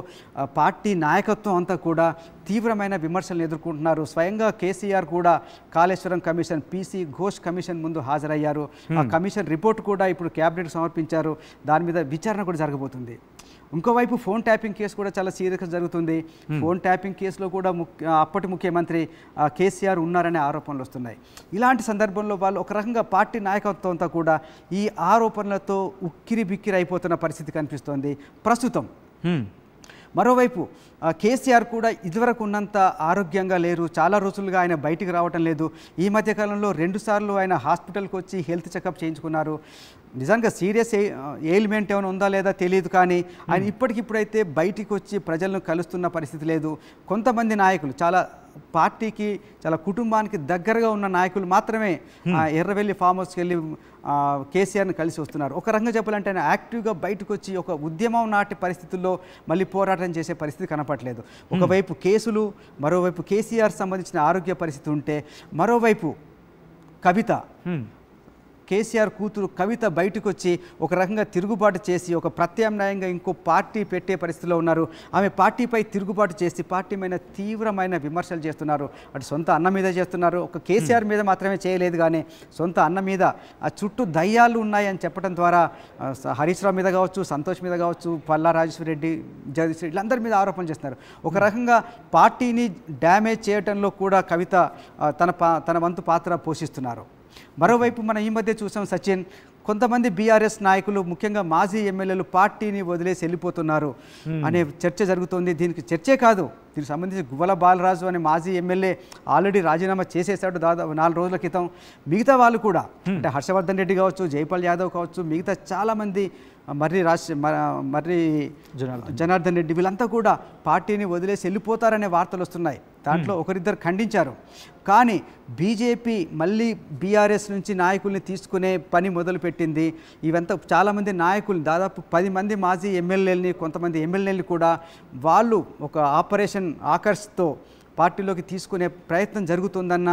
పార్టీ నాయకత్వం అంతా కూడా తీవ్రమైన విమర్శలను ఎదుర్కొంటున్నారు. స్వయంగా కేసీఆర్ కూడా Kaleshwaram commission, PC Ghosh commission ముందు హాజరయ్యారు. ఆ కమిషన్ రిపోర్ట్ కూడా ఇప్పుడు క్యాబినెట్ సమర్పించారు. దాని మీద విచారణ కూడా జరగబోతుంది. ఇంకోవైపు ఫోన్ ట్యాపింగ్ కేసు కూడా చాలా సీరియస్గా జరుగుతుంది. ఫోన్ ట్యాపింగ్ కేసులో కూడా అప్పటి ముఖ్యమంత్రి కేసీఆర్ ఉన్నారనే ఆరోపణలు వస్తున్నాయి. ఇలాంటి సందర్భంలో వాళ్ళు ఒక రకంగా పార్టీ నాయకత్వం అంతా కూడా ఈ ఆరోపణలతో ఉక్కిరి బిక్కిరి అయిపోతున్న పరిస్థితి కనిపిస్తోంది ప్రస్తుతం. మరోవైపు కేసీఆర్ కూడా ఇదివరకు ఉన్నంత ఆరోగ్యంగా లేరు. చాలా రోజులుగా ఆయన బయటికి రావటం లేదు. ఈ మధ్యకాలంలో 2 సార్లు ఆయన హాస్పిటల్కి వచ్చి హెల్త్ చెకప్ చేయించుకున్నారు. నిజంగా సీరియస్ ఎయిల్మెంట్ ఏమైనా ఉందా లేదా తెలియదు, కానీ ఆయన ఇప్పటికిప్పుడైతే బయటికి వచ్చి ప్రజలను కలుస్తున్న పరిస్థితి లేదు. కొంతమంది నాయకులు, చాలా పార్టీకి, చాలా కుటుంబానికి దగ్గరగా ఉన్న నాయకులు మాత్రమే ఎర్రవెల్లి ఫామ్ హౌస్కి వెళ్ళి కేసీఆర్ని కలిసి వస్తున్నారు. ఒక రకంగా చెప్పాలంటే ఆయన యాక్టివ్గా బయటకు వచ్చి ఒక ఉద్యమం నాటి పరిస్థితుల్లో మళ్ళీ పోరాటం చేసే పరిస్థితి కనపట్లేదు. ఒకవైపు కేసులు, మరోవైపు కేసీఆర్ సంబంధించిన ఆరోగ్య పరిస్థితి ఉంటే, మరోవైపు కవిత, కేసీఆర్ కూతురు కవిత బయటకు వచ్చి ఒక రకంగా తిరుగుబాటు చేసి ఒక ప్రత్యామ్నాయంగా ఇంకో పార్టీ పెట్టే పరిస్థితిలో ఉన్నారు. ఆమె పార్టీపై తిరుగుబాటు చేసి పార్టీ మీద తీవ్రమైన విమర్శలు చేస్తున్నారు. అటు సొంత అన్న మీద చేస్తున్నారు, ఒక కేసీఆర్ మీద మాత్రమే చేయలేదు, కానీ సొంత అన్న మీద ఆ చుట్టూ దయ్యాలు ఉన్నాయని చెప్పడం ద్వారా హరీష్ రావు మీద కావచ్చు, సంతోష్ మీద కావచ్చు, పల్లా రాజేశ్వర రెడ్డి, జగదీష్ రెడ్డి, వీళ్ళందరి మీద ఆరోపణలు చేస్తున్నారు. ఒక రకంగా పార్టీని డ్యామేజ్ చేయడంలో కూడా కవిత తన వంతు పాత్ర పోషిస్తున్నారు. మరోవైపు మనం ఈ మధ్య చూసాం సచిన్, కొంతమంది బీఆర్ఎస్ నాయకులు, ముఖ్యంగా మాజీ ఎమ్మెల్యేలు పార్టీని వదిలేసి వెళ్ళిపోతున్నారు అనే చర్చ జరుగుతుంది. దీనికి చర్చే కాదు, దీనికి సంబంధించి గువ్వల బాలరాజు అనే మాజీ ఎమ్మెల్యే ఆల్రెడీ రాజీనామా చేసేసాడు దాదాపు 4 రోజుల క్రితం. మిగతా వాళ్ళు కూడా, అంటే హర్షవర్ధన్ రెడ్డి కావచ్చు, జైపాల్ యాదవ్ కావచ్చు, మిగతా చాలామంది, మర్రి జనార్దన్ రెడ్డి, వీళ్ళంతా కూడా పార్టీని వదిలేసి వెళ్ళిపోతారనే వార్తలు వస్తున్నాయి. దాంట్లో ఒకరిద్దరు ఖండించారు. కానీ బీజేపీ మళ్ళీ బీఆర్ఎస్ నుంచి నాయకుల్ని తీసుకునే పని మొదలుపెట్టింది. ఇవంతా చాలామంది నాయకులు, దాదాపు 10 మంది మాజీ ఎమ్మెల్యేలని, కొంతమంది ఎమ్మెల్యేలు కూడా వాళ్ళు ఒక ఆపరేషన్ ఆకర్ష్తో పార్టీలోకి తీసుకునే ప్రయత్నం జరుగుతుందన్న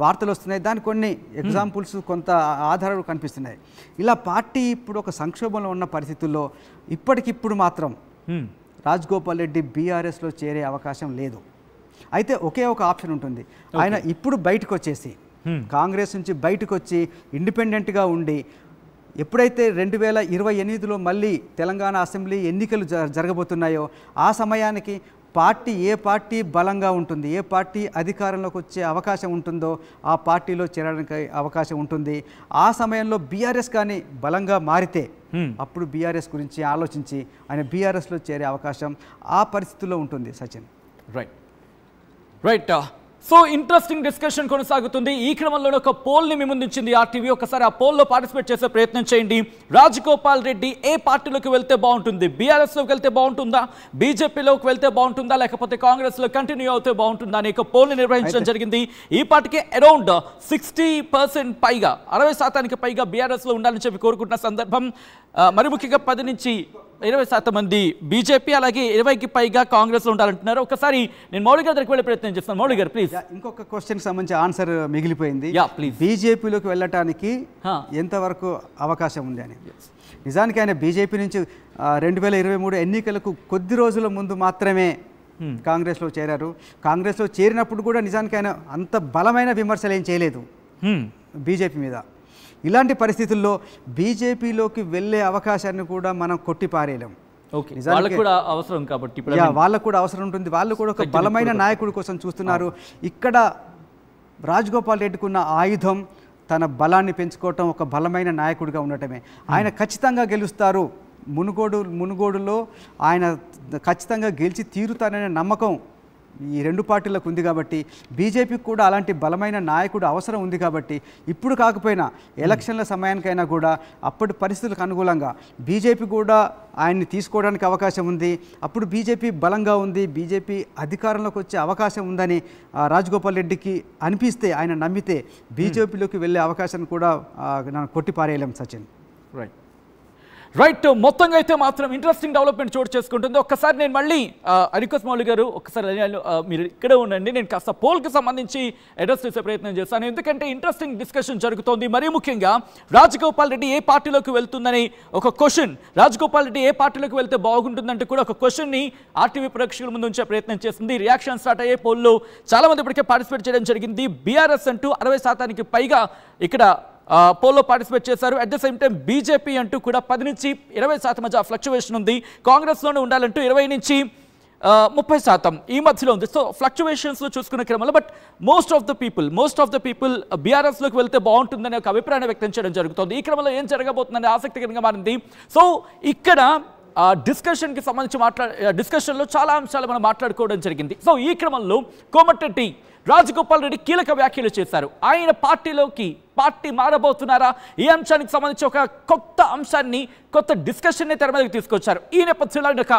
వార్తలు వస్తున్నాయి. దానికి కొన్ని ఎగ్జాంపుల్స్, కొంత ఆధారాలు కనిపిస్తున్నాయి. ఇలా పార్టీ ఇప్పుడు ఒక సంక్షోభంలో ఉన్న పరిస్థితుల్లో ఇప్పటికిప్పుడు మాత్రం రాజగోపాల్ రెడ్డి బీఆర్ఎస్లో చేరే అవకాశం లేదు. అయితే ఒకే ఒక ఆప్షన్ ఉంటుంది. ఆయన ఇప్పుడు బయటకు వచ్చేసి, కాంగ్రెస్ నుంచి బయటకు వచ్చి ఇండిపెండెంట్గా ఉండి, ఎప్పుడైతే 2028లో మళ్ళీ తెలంగాణ అసెంబ్లీ ఎన్నికలు జరగబోతున్నాయో ఆ సమయానికి ఏ పార్టీ బలంగా ఉంటుంది, ఏ పార్టీ అధికారంలోకి వచ్చే అవకాశం ఉంటుందో ఆ పార్టీలో చేరడానికి అవకాశం ఉంటుంది. ఆ సమయంలో బీఆర్ఎస్ కానీ బలంగా మారితే అప్పుడు బీఆర్ఎస్ గురించి ఆలోచించి ఆయన బీఆర్ఎస్లో చేరే అవకాశం ఆ పరిస్థితుల్లో ఉంటుంది. Sachin, right. So interesting discussion కొనసాగుతుంది. ఈ క్రమంలో ఒక పోల్ని మీ ముందుంచింది ఆర్టీవీ. ఒకసారి ఆ పోల్లో పార్టిసిపేట్ చేసే ప్రయత్నం చేయండి. రాజగోపాల్ రెడ్డి ఏ పార్టీలోకి వెళ్తే బాగుంటుంది? బీఆర్ఎస్లోకి వెళ్తే బాగుంటుందా, బీజేపీలోకి వెళ్తే బాగుంటుందా, లేకపోతే కాంగ్రెస్లో కంటిన్యూ అవుతే బాగుంటుందా అనే ఒక పోల్ని నిర్వహించడం జరిగింది. ఈ పార్టీకి అరౌండ్ 60% పైగా, 60% పైగా బీఆర్ఎస్లో ఉండాలని చెప్పి కోరుకుంటున్న సందర్భం. మరి ముఖ్యంగా 10 నుంచి 20% మంది బీజేపీ, అలాగే 20కి పైగా కాంగ్రెస్లో ఉండాలంటున్నారు. ఒకసారి నేను మౌళి గారి దగ్గరికి వెళ్ళే ప్రయత్నం చేస్తాను. మౌళి గారు ప్లీజ్. ఇంకొక క్వశ్చన్కి సంబంధించి ఆన్సర్ మిగిలిపోయింది. బీజేపీలోకి వెళ్ళటానికి ఎంతవరకు అవకాశం ఉంది అని. నిజానికి ఆయన బీజేపీ నుంచి 2023 ఎన్నికలకు కొద్ది రోజుల ముందు మాత్రమే కాంగ్రెస్లో చేరారు. కాంగ్రెస్లో చేరినప్పుడు కూడా నిజానికి ఆయన అంత బలమైన విమర్శలు ఏం చేయలేదు బీజేపీ మీద. ఇలాంటి పరిస్థితుల్లో బీజేపీలోకి వెళ్ళే అవకాశాన్ని కూడా మనం కొట్టిపారేయలేం. వాళ్ళకు కూడా అవసరం కాబట్టి వాళ్ళకు కూడా అవసరం ఉంటుంది. వాళ్ళు కూడా ఒక బలమైన నాయకుడి కోసం చూస్తున్నారు. ఇక్కడ రాజగోపాల్ రెడ్డికి ఉన్న ఆయుధం తన బలాన్ని పెంచుకోవటం, ఒక బలమైన నాయకుడిగా ఉండటమే. ఆయన ఖచ్చితంగా గెలుస్తారు. మునుగోడులో ఆయన ఖచ్చితంగా గెలిచి తీరుతారనే నమ్మకం ఈ రెండు పార్టీలకు ఉంది కాబట్టి, బీజేపీకి కూడా అలాంటి బలమైన నాయకుడు అవసరం ఉంది కాబట్టి, ఇప్పుడు కాకపోయినా ఎలక్షన్ల సమయానికైనా కూడా అప్పటి పరిస్థితులకు అనుకూలంగా బీజేపీ కూడా ఆయన్ని తీసుకోవడానికి అవకాశం ఉంది. అప్పుడు బీజేపీ బలంగా ఉంది, బీజేపీ అధికారంలోకి వచ్చే అవకాశం ఉందని రాజగోపాల్ రెడ్డికి అనిపిస్తే, ఆయన నమ్మితే బీజేపీలోకి వెళ్ళే అవకాశాన్ని కూడా కొట్టిపారేయలేం సచిన్. రైట్, మొత్తంగా అయితే మాత్రం ఇంట్రెస్టింగ్ డెవలప్మెంట్ చోటు చేసుకుంటుంది. ఒక్కసారి నేను మళ్ళీ హరికోస్ మౌలి గారు ఒక్కసారి మీరు ఇక్కడే ఉండండి, నేను కాస్త పోల్కి సంబంధించి అడ్రస్ చేసే ప్రయత్నం చేస్తాను. ఎందుకంటే ఇంట్రెస్టింగ్ డిస్కషన్ జరుగుతోంది. మరీ ముఖ్యంగా రాజగోపాల్ రెడ్డి ఏ పార్టీలోకి వెళ్తుందని ఒక క్వశ్చన్, రాజగోపాల్ రెడ్డి ఏ పార్టీలోకి వెళ్తే బాగుంటుందంటే కూడా ఒక క్వశ్చన్ని ఆర్టీవీ ప్రేక్షకుల ముందు ఉంచే ప్రయత్నం చేస్తుంది. రియాక్షన్ స్టార్ట్ అయ్యే పోల్లో చాలామంది ఇప్పటికే పార్టిసిపేట్ చేయడం జరిగింది. బీఆర్ఎస్ అంటూ 60% పైగా ఇక్కడ పోల్లో పార్టిసిపేట్ చేశారు. At the same time BJP అంటూ కూడా 10 నుంచి 20% మధ్య ఫ్లక్చువేషన్ ఉంది. కాంగ్రెస్లోనే ఉండాలంటూ 20 నుంచి 30% ఈ మధ్యలో ఉంది. సో ఫ్లక్చువేషన్స్లో చూసుకునే క్రమంలో but most of the people బీఆర్ఎస్లోకి వెళ్తే బాగుంటుందని ఒక అభిప్రాయాన్ని వ్యక్తం చేయడం జరుగుతుంది. ఈ క్రమంలో ఏం జరగబోతుందని ఆసక్తికరంగా మారింది. సో ఇక్కడ డిస్కషన్కి సంబంధించి డిస్కషన్లో చాలా అంశాలు మనం మాట్లాడుకోవడం జరిగింది. సో ఈ క్రమంలో కోమటిరెడ్డి రాజగోపాల్ రెడ్డి కీలక వ్యాఖ్యలు చేశారు. ఆయన పార్టీ మారబోతున్నారా, ఈ అంశానికి సంబంధించి ఒక కొత్త అంశాన్ని, కొత్త డిస్కషన్ని తెర మీదకి తీసుకొచ్చారు. ఈ నేపథ్యంలో ఒక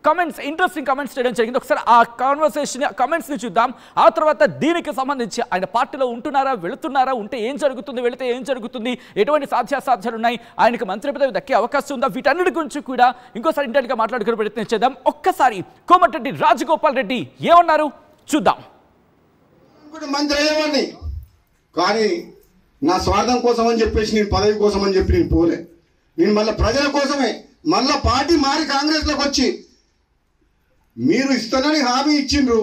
కమెంట్స్, ఇంట్రెస్టింగ్ కమెంట్స్ చేయడం జరిగింది. ఒకసారి ఆ కాన్వర్సేషన్, కమెంట్స్ని చూద్దాం. ఆ తర్వాత దీనికి సంబంధించి ఆయన పార్టీలో ఉంటున్నారా, వెళుతున్నారా, ఉంటే ఏం జరుగుతుంది, వెళితే ఏం జరుగుతుంది, ఎటువంటి సాధ్యాసాధ్యాలు ఉన్నాయి, ఆయనకు మంత్రి పదవి దక్కే అవకాశం ఉందా, వీటన్నిటి గురించి కూడా ఇంకోసారి ఇంటర్నెట్గా మాట్లాడుకునే ప్రయత్నం చేద్దాం. ఒక్కసారి కోమటిరెడ్డి రాజగోపాల్ రెడ్డి ఏమన్నారు చూద్దాం. మంత్రి అయ్యేవాడిని, కానీ నా స్వార్థం కోసం అని చెప్పేసి, నేను పదవి కోసం అని చెప్పి నేను పోలే. నేను మళ్ళీ ప్రజల కోసమే, మళ్ళా పార్టీ మారి కాంగ్రెస్లోకి వచ్చి, మీరు ఇస్తారని హామీ ఇచ్చిండ్రు,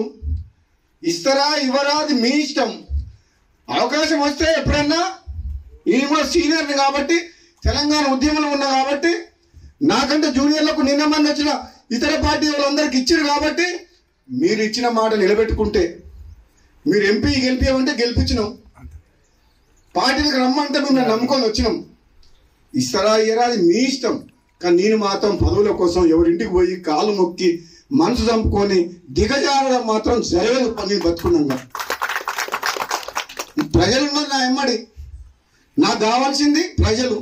ఇస్తారా ఇవ్వరా అది మీ ఇష్టం. అవకాశం వస్తే ఎప్పుడన్నా, నేను కూడా సీనియర్ని కాబట్టి, తెలంగాణ ఉద్యమంలో ఉన్నా కాబట్టి, నాకంటే జూనియర్లకు నిన్న మంది వచ్చిన ఇతర పార్టీ వాళ్ళందరికీ ఇచ్చారు కాబట్టి, మీరు ఇచ్చిన మాట నిలబెట్టుకుంటే, మీరు ఎంపీ గెలిపించమంటే గెలిపించినాం, పార్టీలకు రమ్మంటే మేము నమ్ముకొని వచ్చినాం. ఇస్తారా ఇయ్యరా అది మీ ఇష్టం, కానీ నేను మాత్రం పదవుల కోసం ఎవరింటికి పోయి కాలు మొక్కి మనసు చంపుకొని దిగజారడం మాత్రం జరగదు. పని బతుకున్నాగా ప్రజలున్నారు నా ఎమ్మడి. నాకు కావాల్సింది ప్రజలు,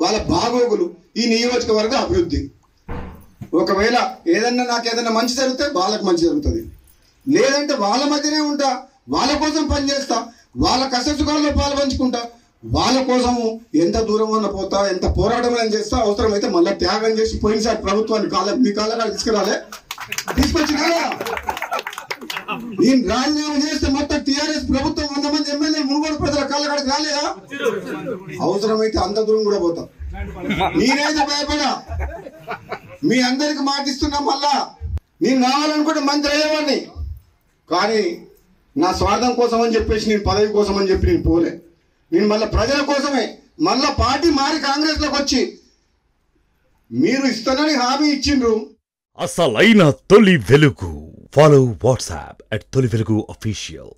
వాళ్ళ బాగోగులు, ఈ నియోజకవర్గ అభివృద్ధి. ఒకవేళ నాకేదన్నా మంచి జరిగితే వాళ్ళకి మంచి జరుగుతుంది, లేదంటే వాళ్ళ మధ్యనే ఉంటా, వాళ్ళ కోసం పనిచేస్తా, వాళ్ళ కష్టసుఖాల్లో పాలు పంచుకుంటా, వాళ్ళ కోసము ఎంత దూరం అన్న పోతా, ఎంత పోరాటం అని చేస్తా, అవసరమైతే మళ్ళీ త్యాగం చేసి పోయినసారి ప్రభుత్వాన్ని మీ కాళ్ళ తీసుకురాలే, తీసుకొచ్చినా నేను రాజీనామా చేస్తే మొత్తం టీఆర్ఎస్ ప్రభుత్వం 100 మంది ఎమ్మెల్యేలు మునుగోడు ప్రజల కాళ్ళకాడికి రాలేదా? అవసరమైతే అంత దూరం కూడా పోతాం. నేనైతే భయపడా, మీ అందరికి మాటిస్తున్నా. మళ్ళా నేను కావాలనుకుంటే మంత్రి అయ్యేవాడిని, కానీ నా స్వార్థం కోసం అని చెప్పేసి, నేను పదవి కోసం అని చెప్పి నేను పోలే. నేను మళ్ళీ ప్రజల కోసమే, మళ్ళా పార్టీ మారి కాంగ్రెస్లోకి వచ్చి, మీరు ఇస్తారని హామీ ఇచ్చిండ్రు. అసలైన తొలి వెలుగు. ఫాలో వాట్సాప్ @తొలి వెలుగు official.